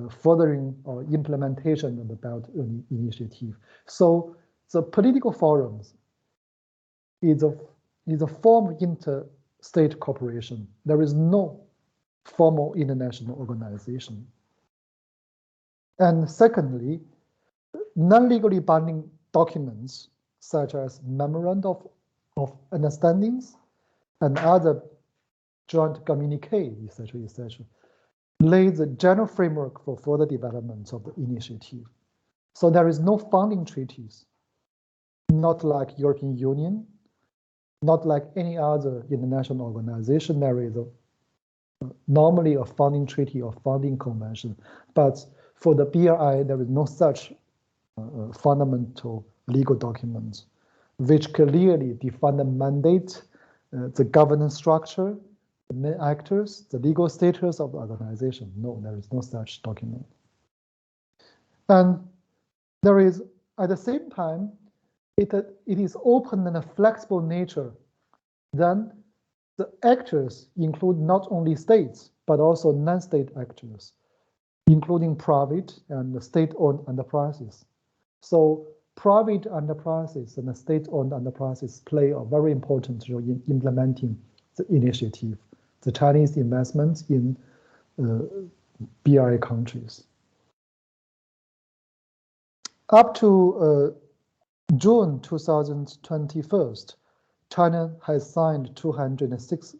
S2: furthering or implementation of the Belt and Road Initiative. So the political forums is a form of interstate cooperation. There is no formal international organization. And secondly, non-legally binding documents such as memoranda of understandings and other joint communique, etc., lay the general framework for further development of the initiative. So there is no founding treaties, not like European Union, not like any other international organization. There is normally a founding treaty or founding convention, but for the BRI, there is no such fundamental legal documents which clearly define the mandate, the governance structure, the main actors, the legal status of the organization. No, there is no such document. And there is, at the same time, it is open and a flexible nature. Then the actors include not only states, but also non-state actors, including private and state-owned enterprises. So private enterprises and state-owned enterprises play a very important role in implementing the initiative, the Chinese investments in BRI countries. Up to June 2021, China has signed 206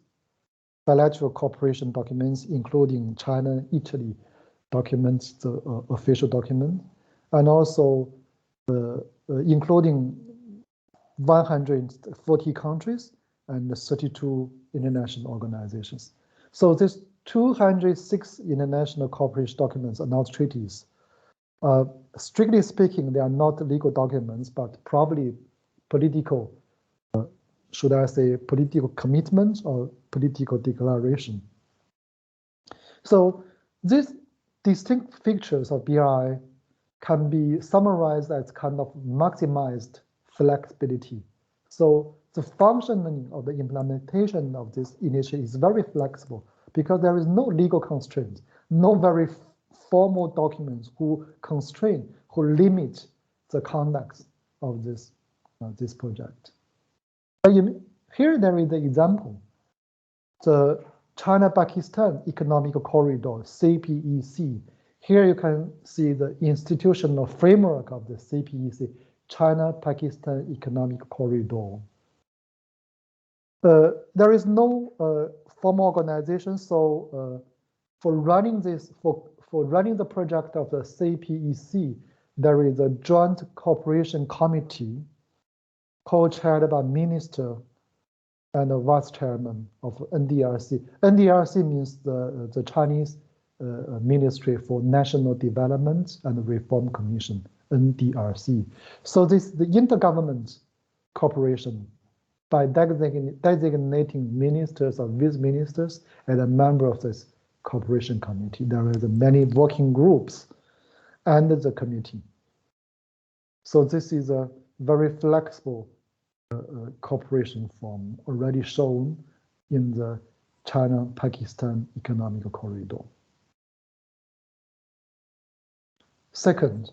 S2: bilateral cooperation documents, including China-Italy documents, the official document, and also including 140 countries and 32 international organizations. So these 206 international cooperation documents are not treaties. Strictly speaking, they are not legal documents, but probably political, should I say, political commitment or political declaration. So these distinct features of BRI can be summarized as kind of maximized flexibility. So the functioning of the implementation of this initiative is very flexible because there is no legal constraint, no very formal documents who constrain, who limit the conduct of this project. Here there is the example, the China-Pakistan Economic Corridor, CPEC. Here you can see the institutional framework of the CPEC, China-Pakistan Economic Corridor. There is no formal organization, so for running this, for running the project of the CPEC, there is a joint cooperation committee co-chaired by minister and the vice chairman of NDRC. NDRC means the Chinese Ministry for National Development and Reform Commission, NDRC. So this the intergovernment cooperation by designating ministers or vice ministers as a member of this cooperation committee. There are many working groups and the committee. So this is a very flexible cooperation form already shown in the China-Pakistan Economic Corridor. Second,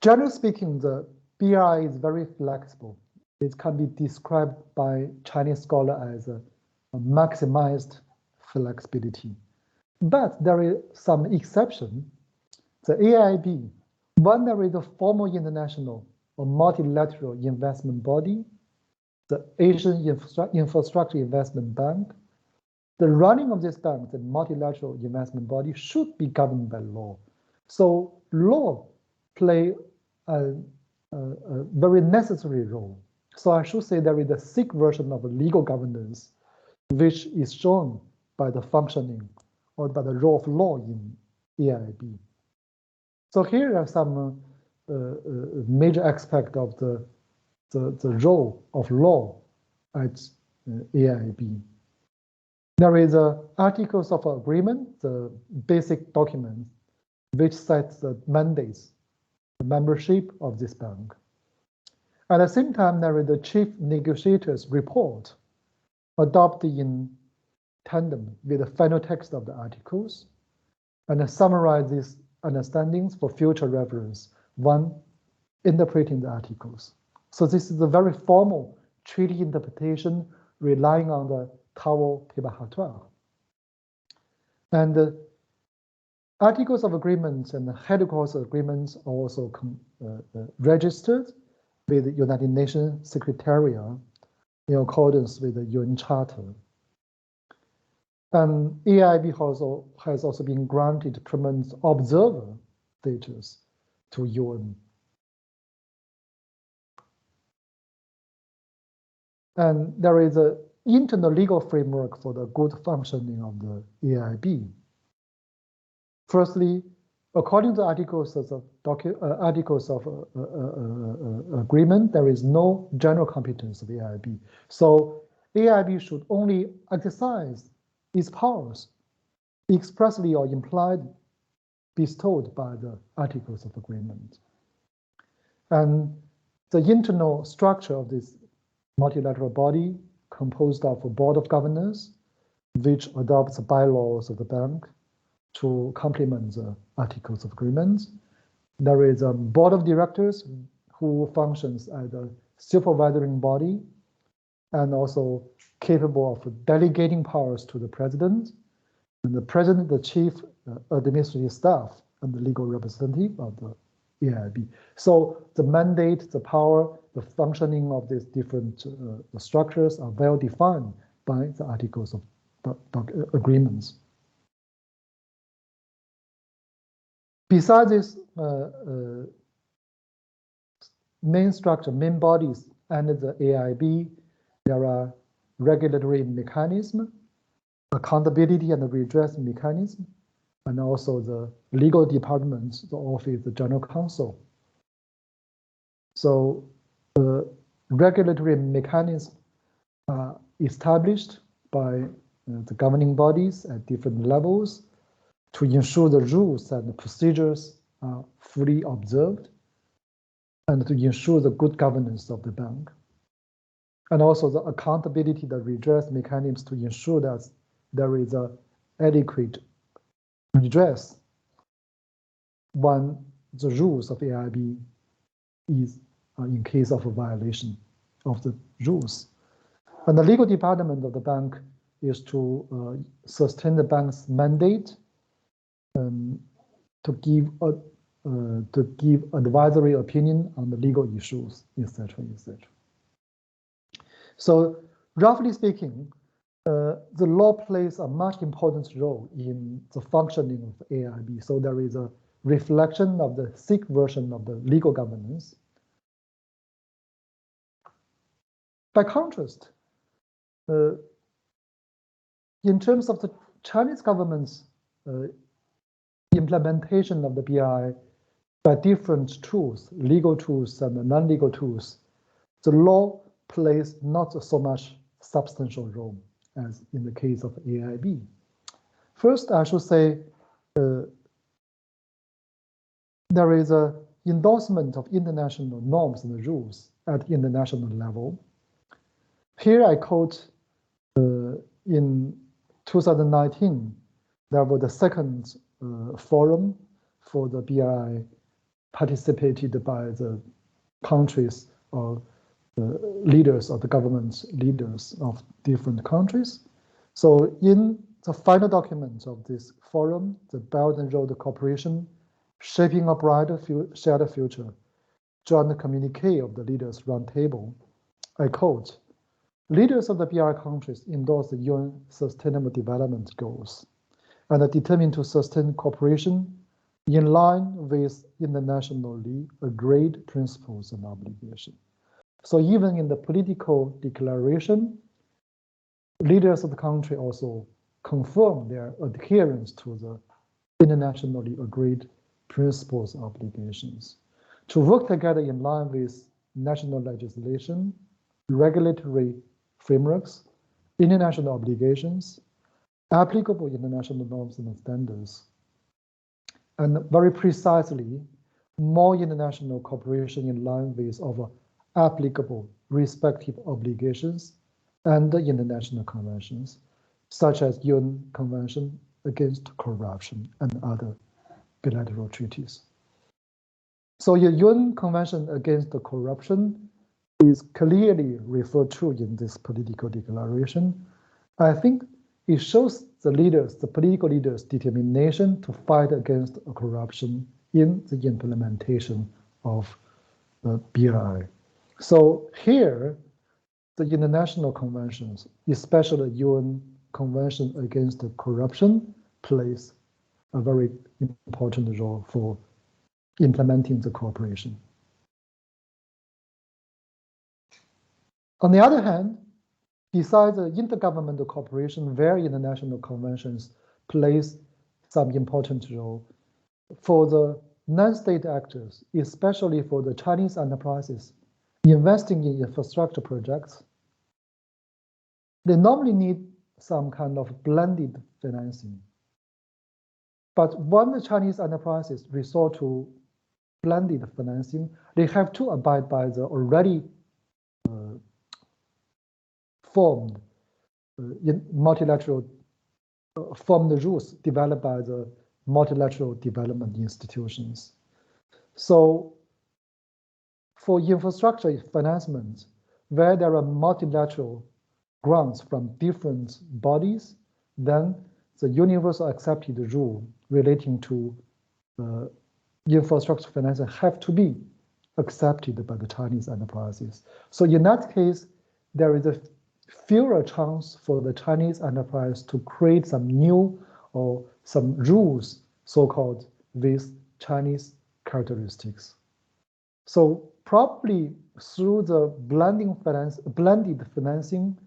S2: generally speaking, the BRI is very flexible. It can be described by Chinese scholar as a maximized flexibility. But there is some exception. The AIIB, when there is a formal international or multilateral investment body, the Asian Infrastructure Investment Bank, the running of this bank, the multilateral investment body, should be governed by law. So law play a very necessary role. So I should say there is a sick version of legal governance, which is shown by the functioning or by the role of law in AIIB. So here are some major aspects of the role of law at AIIB. There is Articles of Agreement, the basic document, which sets the mandates, the membership of this bank. At the same time, there is the Chief Negotiator's report, adopted in tandem with the final text of the articles, and summarizes understandings for future reference when interpreting the articles. So this is a very formal treaty interpretation relying on the Tao Pibahatoire. And Articles of agreements and headquarters agreements are also registered with the United Nations Secretariat in accordance with the UN Charter. And AIIB has also been granted permanent observer status to UN. And there is an internal legal framework for the good functioning of the AIIB. Firstly, according to articles of agreement, there is no general competence of the AIIB. So AIIB should only exercise its powers expressly or implied bestowed by the articles of agreement. And the internal structure of this multilateral body composed of a board of governors, which adopts the bylaws of the bank to complement the articles of agreement. There is a board of directors who functions as a supervisory body and also capable of delegating powers to the president. And the president, the chief administrative staff, and the legal representative of the AIIB. So the mandate, the power, the functioning of these different structures are well defined by the articles of agreements. Besides this main structure, main bodies under the AIIB, there are regulatory mechanism, accountability and redress mechanism, and also the legal department, the office of the general counsel. So regulatory mechanisms are established by the governing bodies at different levels to ensure the rules and the procedures are fully observed and to ensure the good governance of the bank. And also the accountability, the redress mechanisms to ensure that there is an adequate redress when the rules of AIIB is in case of a violation of the rules. And the legal department of the bank is to sustain the bank's mandate to give advisory opinion on the legal issues, etc., etc. So roughly speaking, the law plays a much important role in the functioning of AIIB. So there is a reflection of the Sikh version of the legal governance. By contrast, in terms of the Chinese government's implementation of the BRI by different tools, legal tools and non-legal tools, the law plays not so much substantial role as in the case of AIIB. First, I should say there is an endorsement of international norms and rules at international level. Here I quote in 2019, there was the second forum for the BRI participated by the countries or leaders of the government leaders of different countries. So in the final document of this forum, the Belt and Road Cooperation, Shaping a Brighter Shared Future, joint communique of the Leaders Roundtable, I quote, leaders of the BRI countries endorse the UN Sustainable Development Goals and are determined to sustain cooperation in line with internationally agreed principles and obligations. So even in the political declaration, leaders of the country also confirm their adherence to the internationally agreed principles and obligations to work together in line with national legislation, regulatory frameworks, international obligations, applicable international norms and standards, and very precisely, more international cooperation in line with our applicable respective obligations and the international conventions, such as UN Convention Against Corruption and other bilateral treaties. So the UN Convention Against Corruption is clearly referred to in this political declaration. I think it shows the leaders, the political leaders' determination to fight against corruption in the implementation of the BRI. So here, the international conventions, especially the UN Convention Against Corruption, plays a very important role for implementing the cooperation. On the other hand, besides the intergovernmental cooperation, where international conventions plays some important role for the non-state actors, especially for the Chinese enterprises investing in infrastructure projects, they normally need some kind of blended financing. But when the Chinese enterprises resort to blended financing, they have to abide by the already formed multilateral formed rules developed by the multilateral development institutions. So for infrastructure financement, where there are multilateral grants from different bodies, then the universal accepted rule relating to infrastructure financing have to be accepted by the Chinese enterprises. So in that case, there is a fewer chance for the Chinese enterprise to create some new or some rules, so-called with Chinese characteristics. So probably through the blended financing,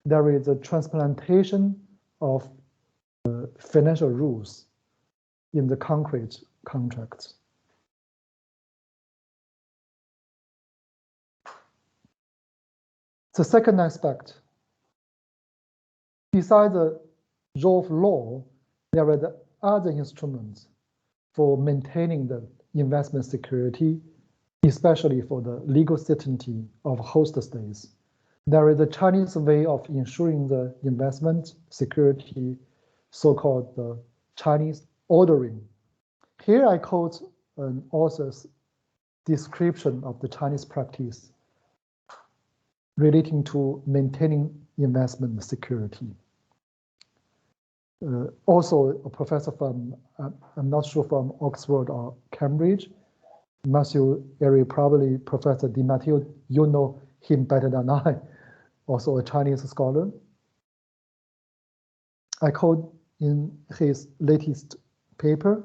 S2: there is a transplantation of financial rules in the concrete contracts. The second aspect, besides the rule of law, there are the other instruments for maintaining the investment security, especially for the legal certainty of host states. There is a Chinese way of ensuring the investment security, so-called the Chinese ordering. Here I quote an author's description of the Chinese practice relating to maintaining investment security. Also, a professor from, I'm not sure from Oxford or Cambridge, Matthew Airy, probably Professor Di Matteo, you know him better than I, also a Chinese scholar. I quote in his latest paper,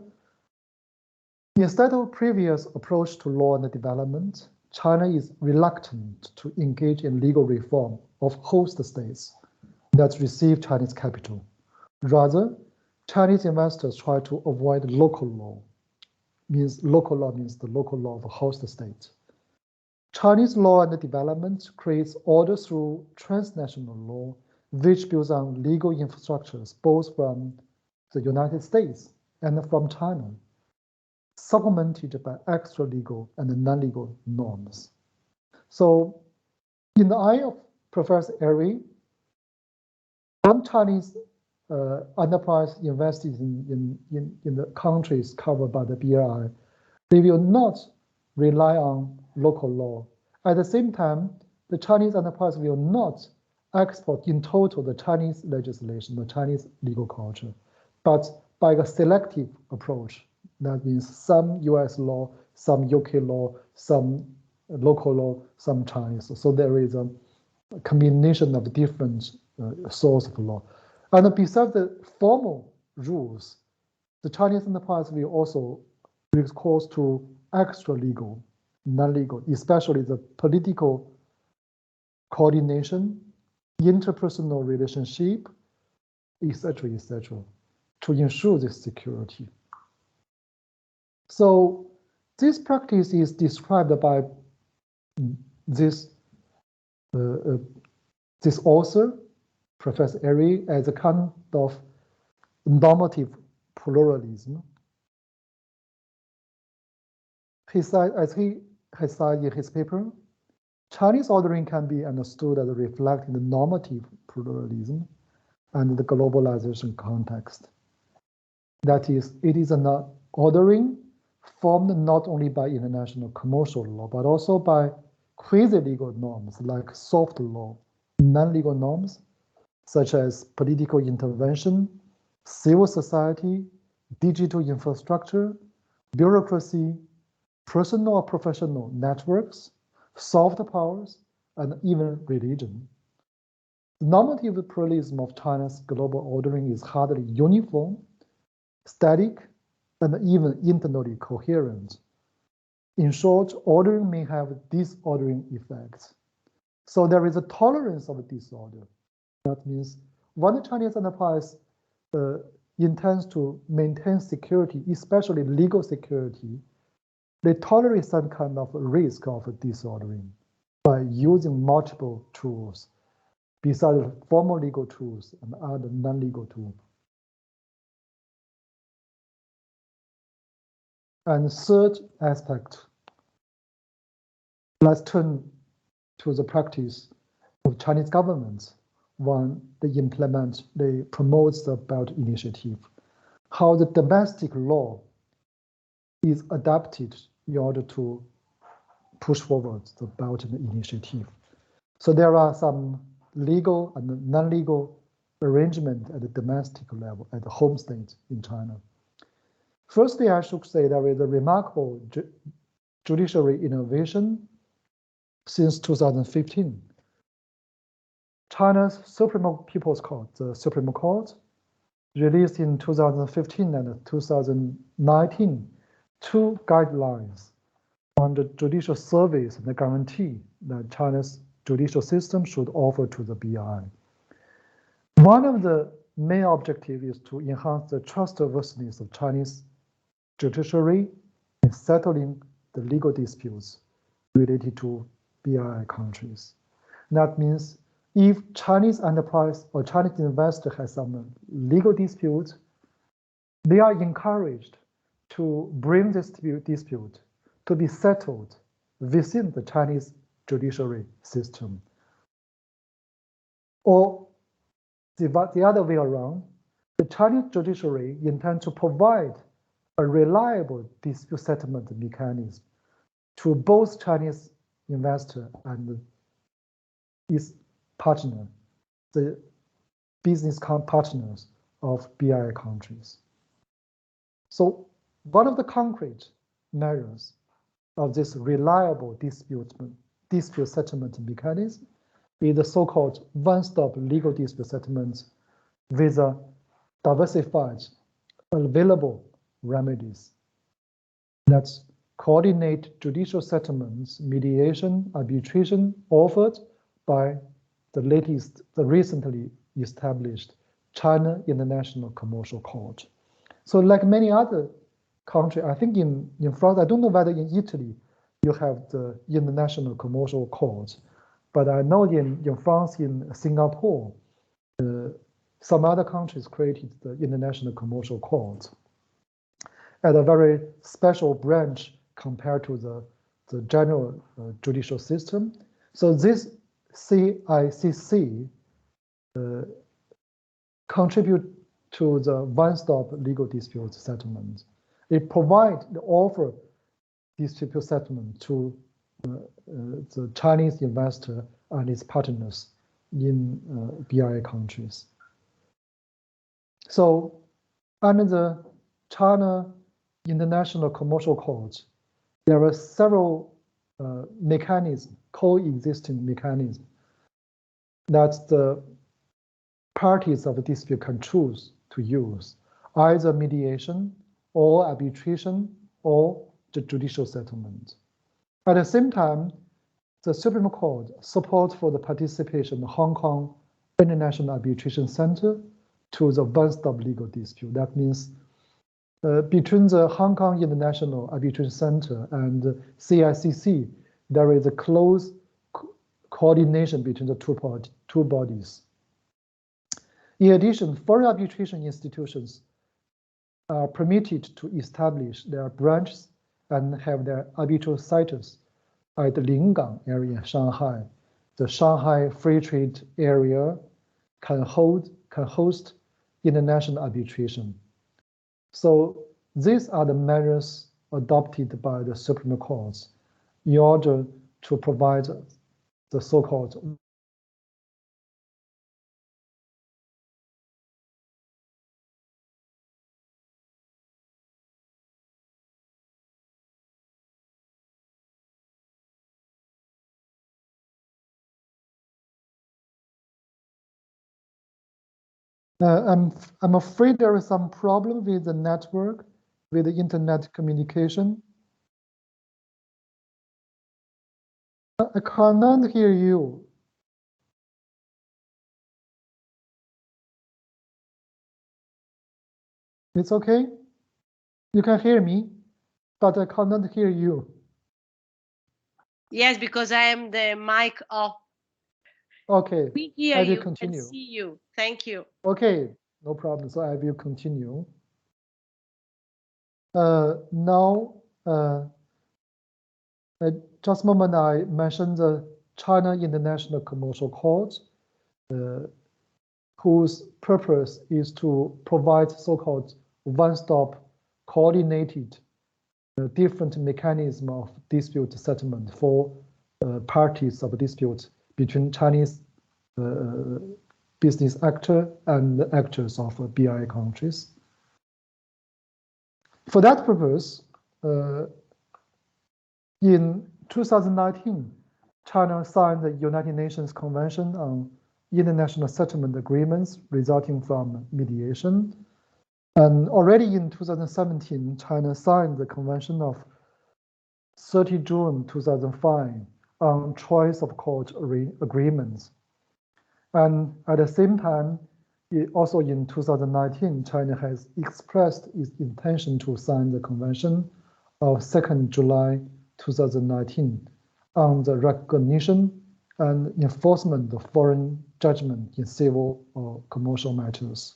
S2: instead of previous approach to law and development, China is reluctant to engage in legal reform of host states that receive Chinese capital. Rather, Chinese investors try to avoid local law. Local law means the local law of the host state. Chinese law and development creates order through transnational law, which builds on legal infrastructures both from the United States and from China, supplemented by extra legal and non-legal norms. So, in the eye of Professor Airy, when Chinese enterprise invested in the countries covered by the BRI, they will not rely on local law. At the same time, the Chinese enterprise will not export in total the Chinese legislation, the Chinese legal culture, but by a selective approach. That means some US law, some UK law, some local law, some Chinese. So there is a combination of different sources of law. And besides the formal rules, the Chinese enterprise will also recourse to extra legal, non-legal, especially the political coordination, interpersonal relationship, etc., to ensure this security. So this practice is described by this author, Professor Airy, as a kind of normative pluralism. As he has said in his paper, Chinese ordering can be understood as reflecting the normative pluralism and the globalization context. That is, it is an ordering formed not only by international commercial law, but also by quasi-legal norms like soft law, non-legal norms, such as political intervention, civil society, digital infrastructure, bureaucracy, personal or professional networks, soft powers, and even religion. The normative pluralism of China's global ordering is hardly uniform, static, and even internally coherent. In short, ordering may have disordering effects. So there is a tolerance of disorder. That means when the Chinese enterprise intends to maintain security, especially legal security, they tolerate some kind of risk of disordering by using multiple tools besides formal legal tools and other non-legal tools. And third aspect, let's turn to the practice of Chinese governments when they promote the Belt Initiative, how the domestic law is adapted in order to push forward the Belt Initiative. So there are some legal and non-legal arrangement at the domestic level, at the home state in China. Firstly, I should say there is a remarkable judiciary innovation since 2015. China's Supreme People's Court, the Supreme Court, released in 2015 and 2019 two guidelines on the judicial service and the guarantee that China's judicial system should offer to the BI. One of the main objectives is to enhance the trustworthiness of Chinese judiciary in settling the legal disputes related to BI countries. That means if Chinese enterprise or Chinese investor has some legal dispute, they are encouraged to bring this dispute to be settled within the Chinese judiciary system. Or the other way around, the Chinese judiciary intends to provide a reliable dispute settlement mechanism to both Chinese investor and its partner, the business partners of BRI countries. So one of the concrete measures of this reliable dispute settlement mechanism is the so-called one-stop legal dispute settlement with a diversified available remedies that coordinate judicial settlements, mediation, arbitration offered by the recently established China International Commercial Court. So like many other countries, I think in France, I don't know whether in Italy you have the International Commercial Court, but I know in France, in Singapore, some other countries created the International Commercial Court at a very special branch compared to the general judicial system. So this CICC contribute to the one-stop legal dispute settlement. It provides the offer dispute settlement to the Chinese investor and its partners in BRI countries. So under the China International Commercial Court, there are several mechanisms, coexisting mechanisms, that the parties of the dispute can choose to use, either mediation or arbitration or the judicial settlement. At the same time, the Supreme Court supports for the participation of Hong Kong International Arbitration Center to the one-stop legal dispute. That means between the Hong Kong International Arbitration Center and CICC, there is a close coordination between the two bodies. In addition, foreign arbitration institutions are permitted to establish their branches and have their arbitral sites at the Lingang area in Shanghai. The Shanghai Free Trade Area can host international arbitration. So these are the measures adopted by the Supreme Court in order to provide the so-called I'm afraid there is some problem with the network, with the internet communication. I cannot hear you. It's okay? You can hear me, but I cannot hear you.
S1: Yes, because I am the mic off.
S2: Okay,
S1: We hear
S2: I will
S1: you
S2: continue.
S1: and see you. Thank you.
S2: Okay, no problem. So I will continue. Now, just a moment, I mentioned the China International Commercial Court, whose purpose is to provide so-called one-stop coordinated different mechanism of dispute settlement for parties of dispute between Chinese business actor and actors of BRI countries. For that purpose, in 2019, China signed the United Nations Convention on International Settlement Agreements resulting from mediation. And already in 2017, China signed the Convention of 30 June 2005 on choice of court agreements. And at the same time, also in 2019, China has expressed its intention to sign the Convention of 2nd July 2019 on the recognition and enforcement of foreign judgment in civil or commercial matters.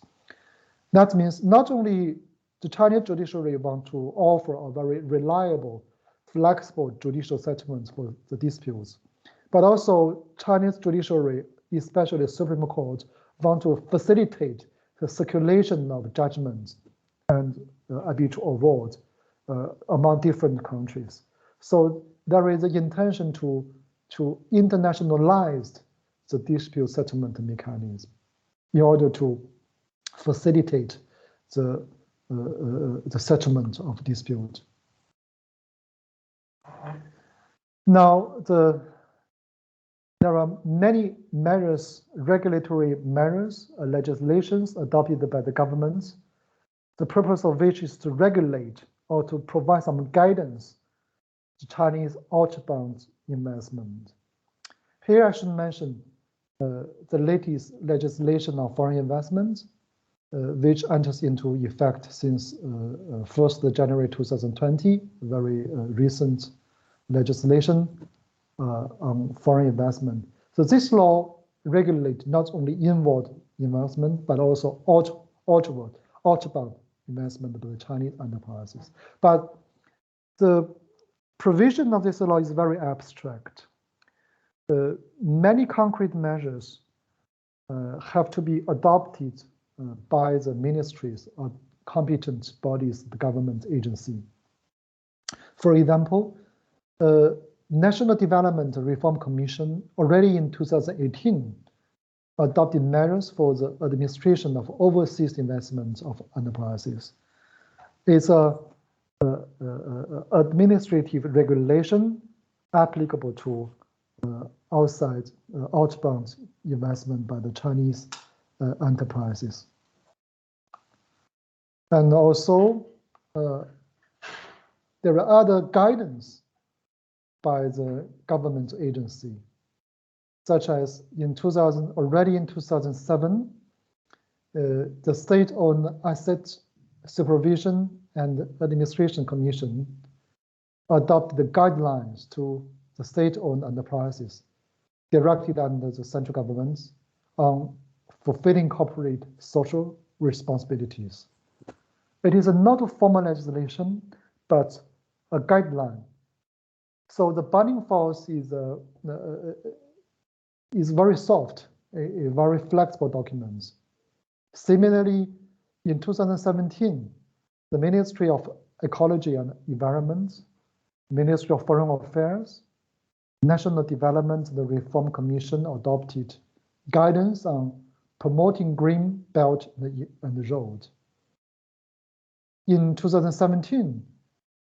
S2: That means not only the Chinese judiciary want to offer a very reliable, flexible judicial settlement for the disputes, but also Chinese judiciary, especially the Supreme Court, want to facilitate the circulation of judgments and arbitral awards among different countries. So there is an intention to internationalize the dispute settlement mechanism in order to facilitate the settlement of dispute. Now, there are many measures, regulatory measures, legislations adopted by the governments, the purpose of which is to regulate or to provide some guidance to Chinese outbound investment. Here I should mention the latest legislation on foreign investment, which enters into effect since 1st January 2020, very recent legislation on foreign investment. So this law regulates not only inward investment, but also outbound investment by the Chinese enterprises. But the provision of this law is very abstract. Many concrete measures have to be adopted by the ministries or competent bodies, the government agency. For example, National Development Reform Commission already in 2018 adopted measures for the administration of overseas investments of enterprises. It's a administrative regulation applicable to outbound investment by the Chinese enterprises. And also, there are other guidance by the government agency, such as already in 2007, the State-owned Asset Supervision and Administration Commission adopted the guidelines to the state-owned enterprises directed under the central government on fulfilling corporate social responsibilities. It is not a formal legislation, but a guideline. So the binding force is very soft, a very flexible document. Similarly, in 2017, the Ministry of Ecology and Environment, Ministry of Foreign Affairs, National Development and Reform Commission adopted guidance on promoting Green Belt and Road. In 2017,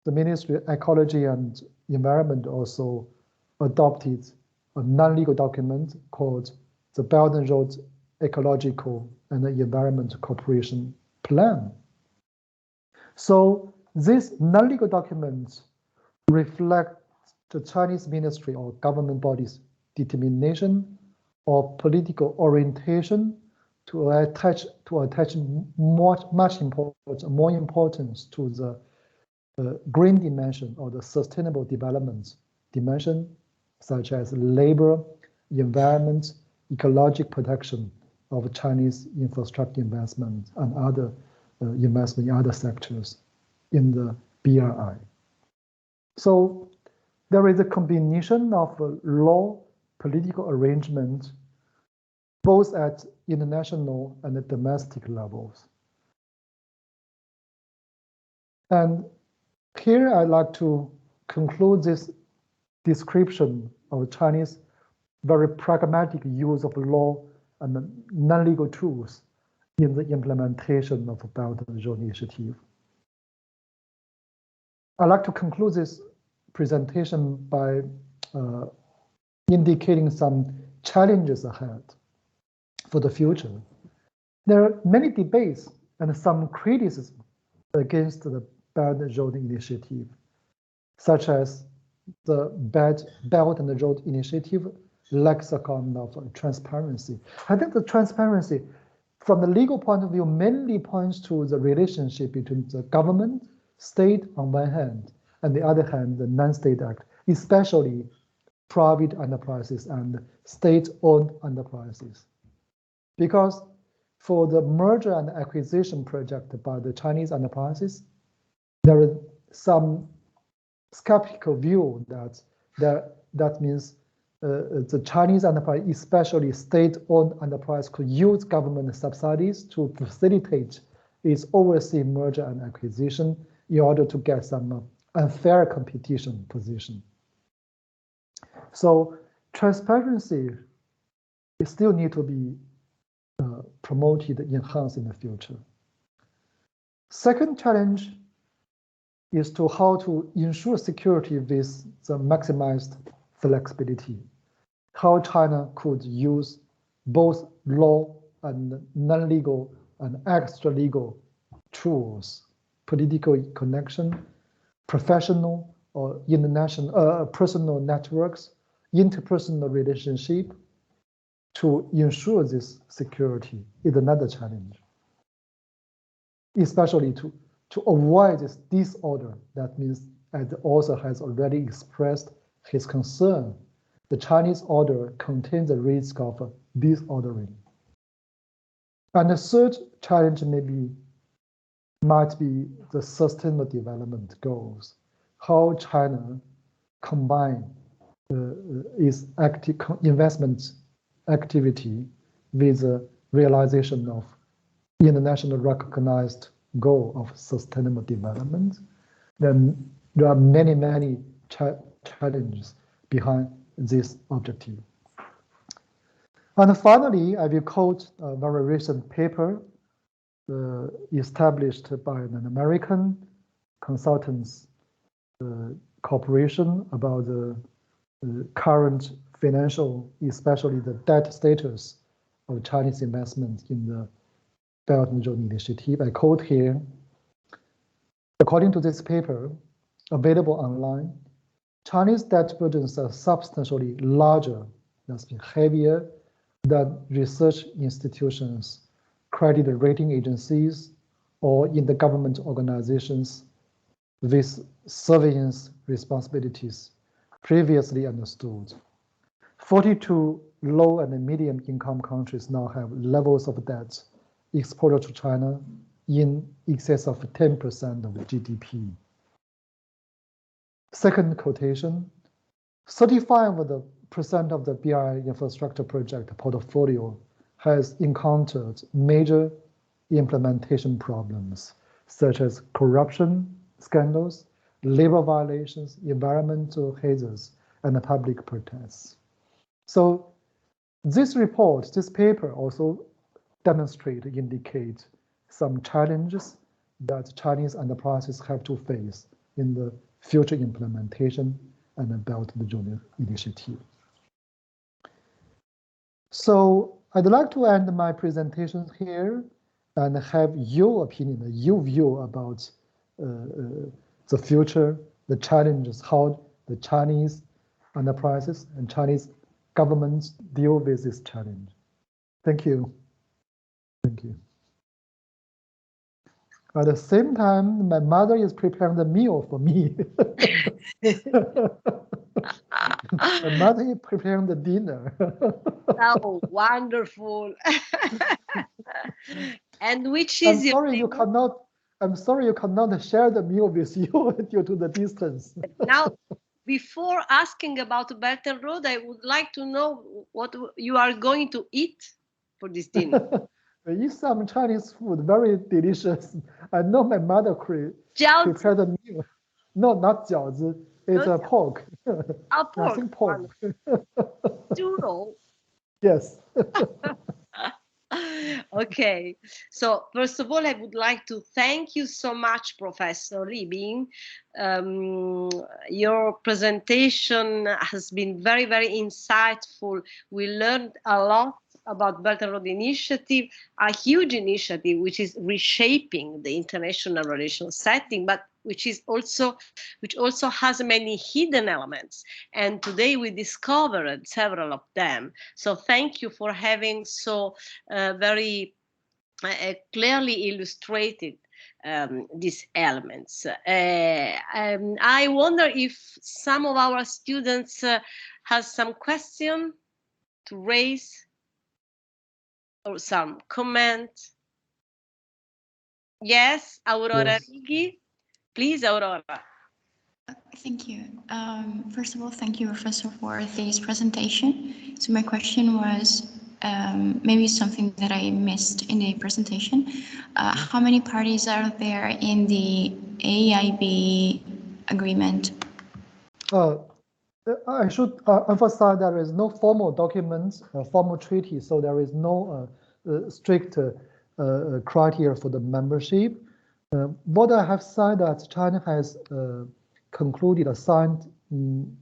S2: the Ministry of Ecology and Environment also adopted a non-legal document called the Belt and Road ecological and environmental cooperation plan. So these non-legal documents reflect the Chinese ministry or government body's determination or political orientation to attach more importance to the green dimension or the sustainable development dimension, such as labor, environment, ecological protection of Chinese infrastructure investment and other investment in other sectors in the BRI. So there is a combination of law, political arrangement, both at international and domestic levels. And here I'd like to conclude this description of Chinese very pragmatic use of law and non-legal tools in the implementation of the Belt and Road Initiative. I'd like to conclude this presentation by indicating some challenges ahead for the future. There are many debates and some criticism against the Belt and Road Initiative, such as the Belt and Road Initiative lacks a kind of transparency. I think the transparency from the legal point of view mainly points to the relationship between the government, state on one hand, and the other hand, the non-state act, especially private enterprises and state-owned enterprises. Because for the merger and acquisition project by the Chinese enterprises, there is some skeptical view that means the Chinese enterprise, especially state-owned enterprise, could use government subsidies to facilitate its overseas merger and acquisition in order to get some unfair competition position. So transparency still need to be promoted, enhanced in the future. Second challenge is to how to ensure security with the maximized flexibility. How China could use both law and non-legal and extra-legal tools, political connection, professional or international personal networks, interpersonal relationship to ensure this security is another challenge, especially to avoid this disorder. That means, as the author has already expressed his concern, the Chinese order contains the risk of disordering. And the third challenge might be the sustainable development goals. How China combine its investment activity with the realization of internationally recognized goal of sustainable development. Then there are many challenges behind this objective. And finally, I will quote a very recent paper established by an American consultants corporation about the current financial, especially the debt status of Chinese investment in the Belt and Road Initiative. I quote here, according to this paper, available online, Chinese debt burdens are substantially larger, that's been heavier than research institutions, credit rating agencies, or in the government organizations with surveillance responsibilities previously understood. 42 low and medium income countries now have levels of debt exported to China in excess of 10% of the GDP. Second quotation, 35% of the BRI infrastructure project portfolio has encountered major implementation problems, such as corruption scandals, labor violations, environmental hazards, and public protests. So this report, this paper also indicate some challenges that Chinese enterprises have to face in the future implementation and the Belt and Road Initiative. So I'd like to end my presentation here and have your opinion, your view about the future, the challenges, how the Chinese enterprises and Chinese governments deal with this challenge. Thank you. Thank you. At the same time, my mother is preparing the meal for me. My mother is preparing the dinner.
S1: Oh, wonderful. And which
S2: I'm
S1: is your
S2: sorry you
S1: favorite?
S2: cannot. I'm sorry you cannot share the meal with you due to the distance.
S1: Now, before asking about Belt and Road, I would like to know what you are going to eat for this dinner.
S2: We eat some Chinese food, very delicious. I know my mother
S1: Jiaozi.
S2: prepared the meal. No, not 饺子. It's a pork.
S1: Ah, pork.
S2: Nothing pork.
S1: Zhuro.
S2: Yes.
S1: Okay, so first of all, I would like to thank you so much, Professor Libin. Your presentation has been very, very insightful. We learned a lot about Belt and Road Initiative, a huge initiative which is reshaping the international relations setting, but which also has many hidden elements. And today we discovered several of them. So thank you for having so very clearly illustrated these elements. I wonder if some of our students has some question to raise or some comment. Yes, Aurora
S2: Yes.
S1: Righi. Please, Aurora.
S3: Thank you. First of all, thank you, Professor, for this presentation. So my question was maybe something that I missed in the presentation. How many parties are there in the AIB agreement?
S2: I should emphasize there is no formal document, formal treaty, so there is no strict criteria for the membership. What I have said that China has concluded or signed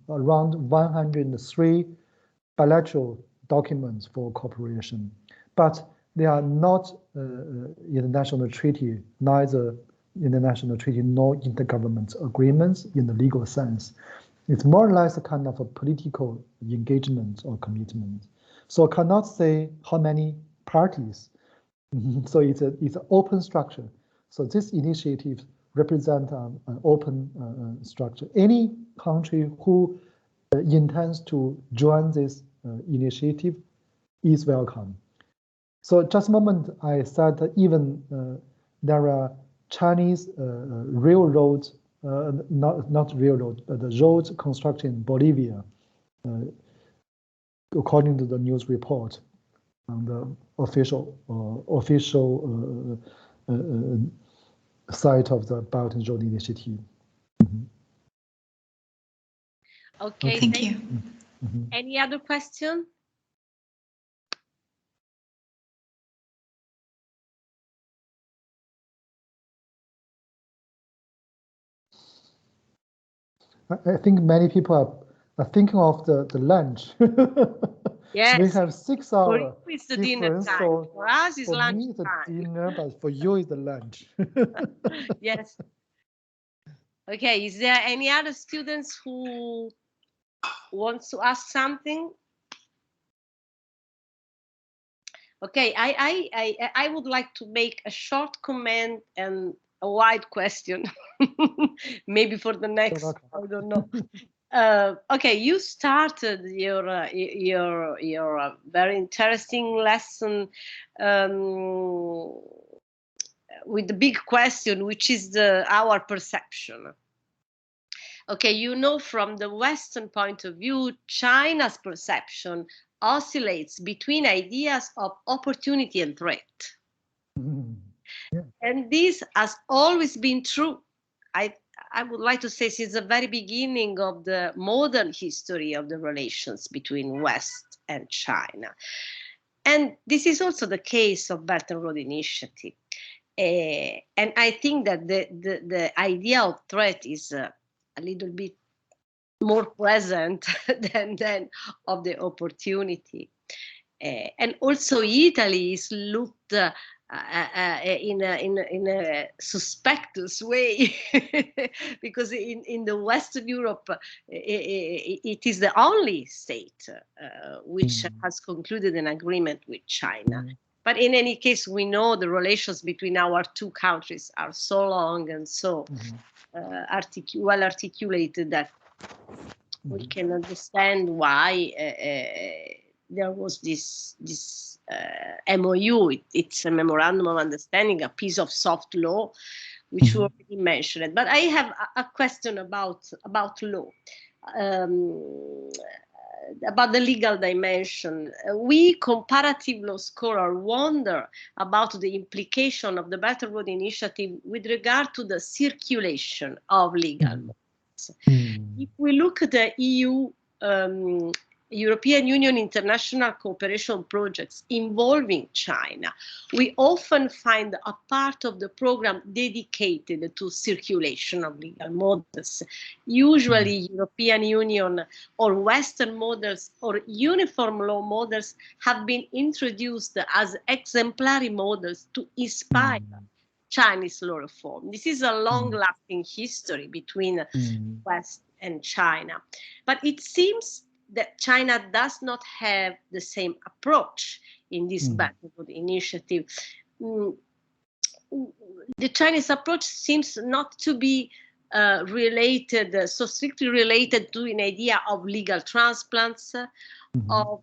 S2: around 103 bilateral documents for cooperation, but they are not international treaty, neither international treaty nor intergovernment agreements in the legal sense. It's more or less a kind of a political engagement or commitment. So I cannot say how many parties. So it's an open structure. So this initiative represents an open structure. Any country who intends to join this initiative is welcome. So just a moment, I said that even there are Chinese railroads, not railroad, but the roads constructed in Bolivia, according to the news report on the official site of the Belt and Road Initiative.
S1: Okay,
S3: thank you.
S1: Any other question?
S2: I think many people are thinking of the lunch.
S1: Yes.
S2: We have 6 hours.
S1: For you it's the dinner time.
S2: So
S1: for us it's
S2: for
S1: lunch
S2: me, it's
S1: time.
S2: a dinner, but for you, it's the lunch.
S1: Yes. Okay, is there any other students who wants to ask something? Okay, I would like to make a short comment and a wide question. Maybe for the next, I don't know. Okay, you started your very interesting lesson with the big question, which is our perception. Okay, you know, from the Western point of view, China's perception oscillates between ideas of opportunity and threat. Yeah. And this has always been true. I would like to say since the very beginning of the modern history of the relations between West and China. And this is also the case of Belt and Road Initiative. And I think that the idea of threat is a little bit more present than of the opportunity. And also Italy is looked in a suspicious way because in the West of Europe it is the only state which has concluded an agreement with China. But in any case, we know the relations between our two countries are so long and so well articulated that we can understand why there was this MOU. It's a memorandum of understanding, a piece of soft law, which you already mentioned. But I have a question about law. About the legal dimension. We comparative law scholars wonder about the implication of the Belt and Road Initiative with regard to the circulation of legal laws. If we look at the European Union international cooperation projects involving China, we often find a part of the program dedicated to circulation of legal models. Usually European Union or Western models or uniform law models have been introduced as exemplary models to inspire Chinese law reform. This is a long-lasting history between West and China. But it seems that China does not have the same approach in this Belt and Road Initiative. The Chinese approach seems not to be related, so strictly related to an idea of legal transplants, of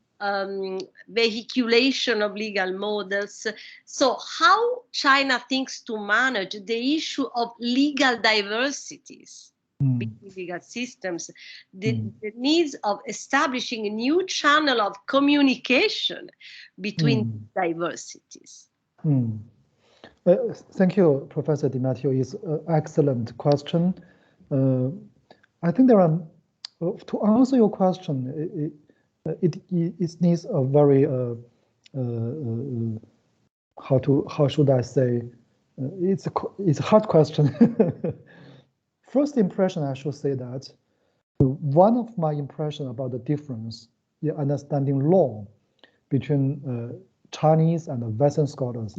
S1: vehiculation of legal models. So how China thinks to manage the issue of legal diversities between legal systems, the needs of establishing a new channel of communication between diversities?
S2: Thank you, Professor Di Matteo. It's an excellent question. I think there are, to answer your question, it needs a very, how should I say, it's a hard question. First impression, I should say that one of my impressions about the difference in understanding law between Chinese and Western scholars,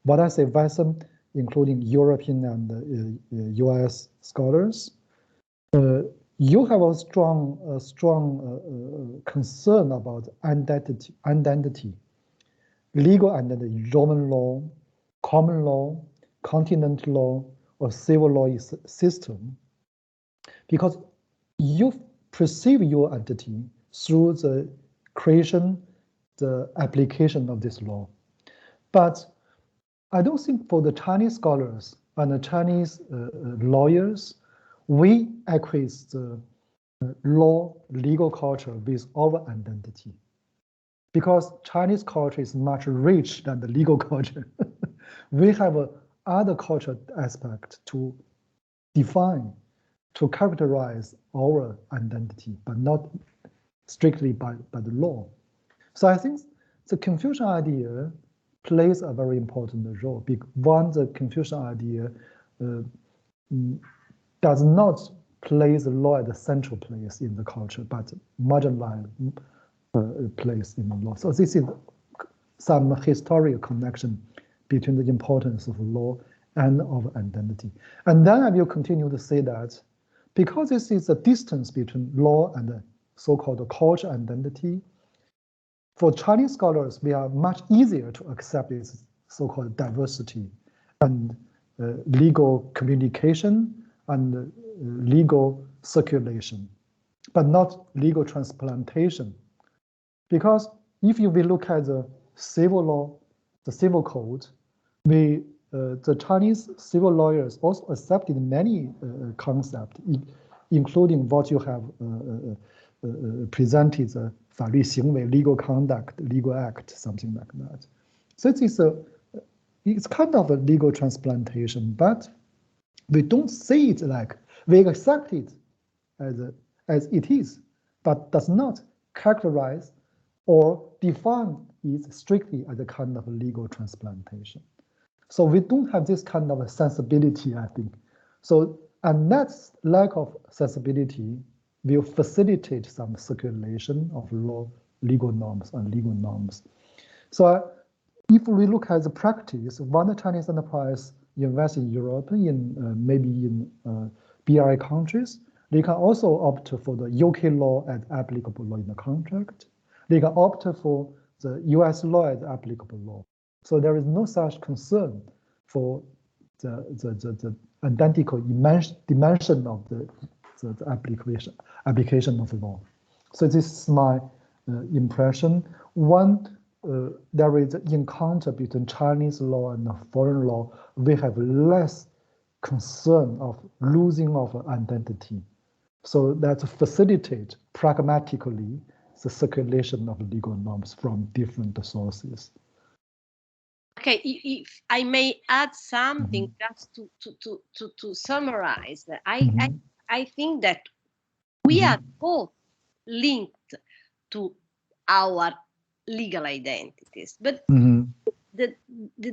S2: what I say Western, including European and US scholars, you have a strong concern about identity, legal identity, Roman law, common law, continental law, or civil law system, because you perceive your identity through the creation, the application of this law. But I don't think for the Chinese scholars and the Chinese lawyers, we equate the law, legal culture with our identity. Because Chinese culture is much rich than the legal culture. We have other cultural aspect to define, to characterize our identity, but not strictly by the law. So I think the Confucian idea plays a very important role. One, the Confucian idea does not place the law at the central place in the culture, but marginalized place in the law. So this is some historical connection between the importance of law and of identity. And then I will continue to say that because this is a distance between law and the so-called culture identity, for Chinese scholars, we are much easier to accept this so-called diversity and legal communication and legal circulation, but not legal transplantation. Because if you will look at the civil law, the civil code, the Chinese civil lawyers also accepted many concepts, including what you have presented, the 法律行为, legal conduct, legal act, something like that. So it's kind of a legal transplantation, but we don't see it like we accept it as it is, but does not characterize or define it strictly as a kind of legal transplantation. So we don't have this kind of a sensibility, I think. So, and that lack of sensibility will facilitate some circulation of law, legal norms and legal norms. So if we look at the practice, when the Chinese enterprise invest in Europe, maybe in BRI countries, they can also opt for the UK law as applicable law in the contract. They can opt for the US law as applicable law. So there is no such concern for the identical dimension of the application of the law. So this is my impression. One, there is an encounter between Chinese law and foreign law. We have less concern of losing of identity. So that facilitate pragmatically the circulation of legal norms from different sources.
S1: Okay, if I may add something just to summarize, I think that we are both linked to our legal identities, but the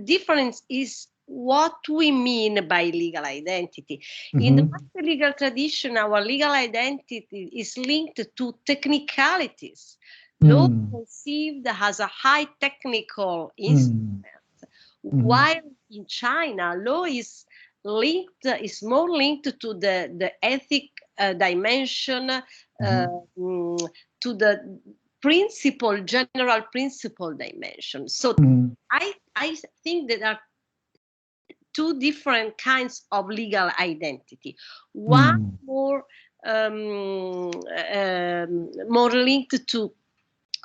S1: difference is what we mean by legal identity. In the Western legal tradition, our legal identity is linked to technicalities. Law conceived as a high technical instrument, while in China, law is more linked to the ethic dimension, to the general principle dimension. So I think there are two different kinds of legal identity. One more linked to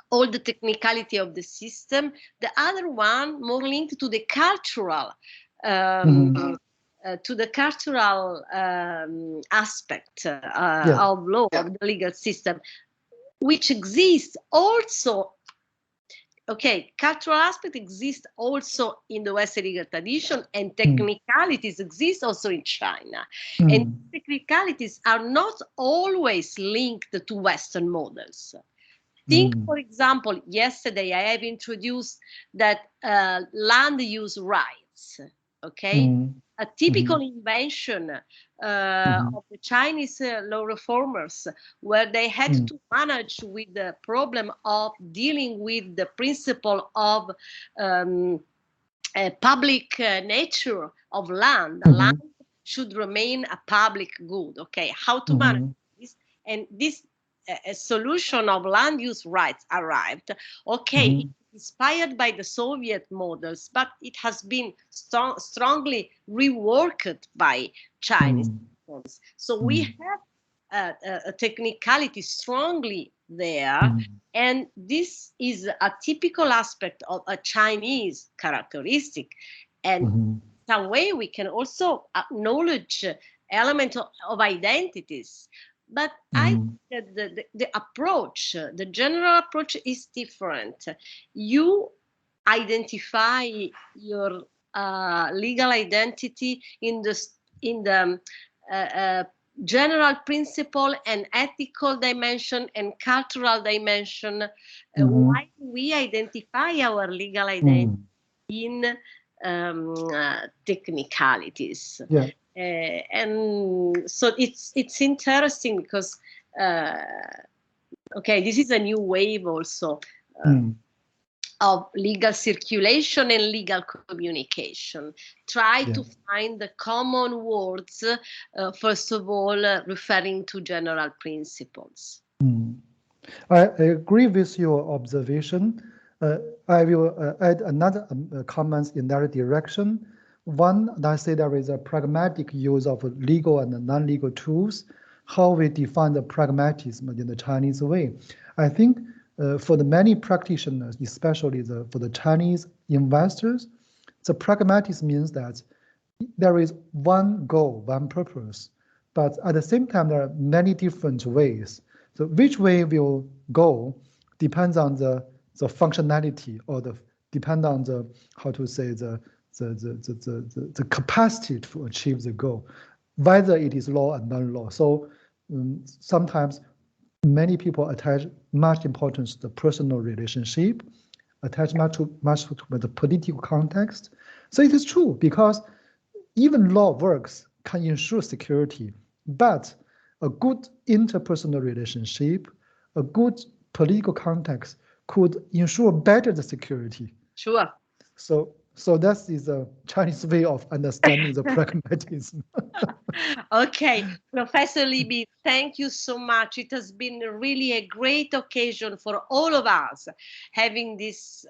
S1: all the technicality of the system. The other one more linked to the cultural aspect of law, of the legal system, which exists also. Okay, cultural aspect exists also in the Western legal tradition, and technicalities exist also in China. And technicalities are not always linked to Western models. Think, for example, yesterday I have introduced that land use rights, okay? A typical invention of the Chinese law reformers, where they had to manage with the problem of dealing with the principle of public nature of land. Land should remain a public good, okay? How to manage this? And this a solution of land use rights arrived. Okay, inspired by the Soviet models, but it has been strongly reworked by Chinese models. So we have a technicality strongly there, and this is a typical aspect of a Chinese characteristic. And in some way we can also acknowledge elements of identities. But I think that the approach, the general approach is different. You identify your legal identity in the general principle and ethical dimension and cultural dimension, while we identify our legal identity in technicalities. And so it's interesting because okay, this is a new wave also of legal circulation and legal communication. Try to find the common words, first of all, referring to general principles.
S2: I agree with your observation. I will add another comments in that direction. One, I say there is a pragmatic use of legal and non-legal tools, how we define the pragmatism in the Chinese way. I think for the many practitioners, especially for the Chinese investors, the pragmatism means that there is one goal, one purpose, but at the same time, there are many different ways. So which way will go depends on the functionality, or depend on the, how to say, the capacity to achieve the goal, whether it is law and non-law. So sometimes many people attach much importance to the personal relationship, attach much to the political context. So it is true, because even law works can ensure security, but a good interpersonal relationship, a good political context could ensure better the security.
S1: Sure.
S2: So that is a Chinese way of understanding the pragmatism.
S1: Okay, Professor Libby, thank you so much. It has been really a great occasion for all of us having this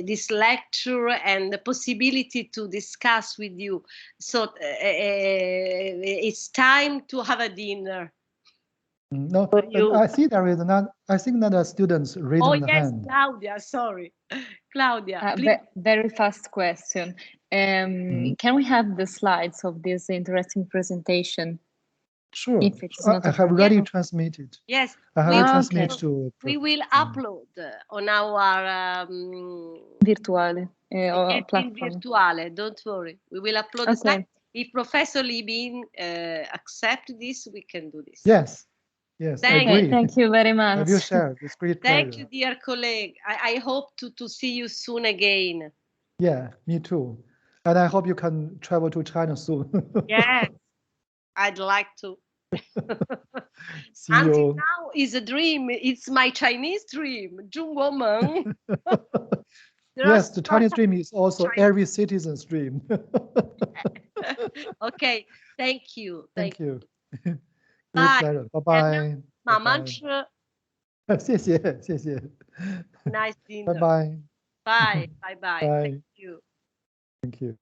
S1: this lecture and the possibility to discuss with you. So it's time to have a dinner.
S2: No, I see there is not. I think that students raising the hand.
S1: Claudia, sorry. Claudia, please.
S4: Very fast question. Can we have the slides of this interesting presentation?
S2: Sure.
S4: If it's not
S2: I have already transmitted.
S1: Yes.
S2: I have transmitted to.
S1: We will upload on our
S4: virtuale platform.
S1: Virtuale, don't worry. We will upload the slide. If Professor Libin accept this, we can do this.
S2: Yes. Yes, I agree.
S4: Thank you very much.
S2: I will share. It's great pleasure.
S1: Thank you, dear colleague. I hope to see you soon again.
S2: Yeah, me too. And I hope you can travel to China soon.
S1: Yes, I'd like to.
S2: See
S1: Until
S2: you.
S1: now is a dream. It's my Chinese dream. 中国梦.
S2: Yes, the Chinese dream is also every citizen's dream.
S1: Okay, thank you.
S2: Thank you.
S1: Bye.
S2: Pleasure. Bye-bye.
S1: 慢慢吃。
S2: 谢谢，谢谢。
S1: Nice dinner.
S2: Bye-bye.
S1: Bye. Bye.
S2: Bye.
S1: Thank you.
S2: Thank you.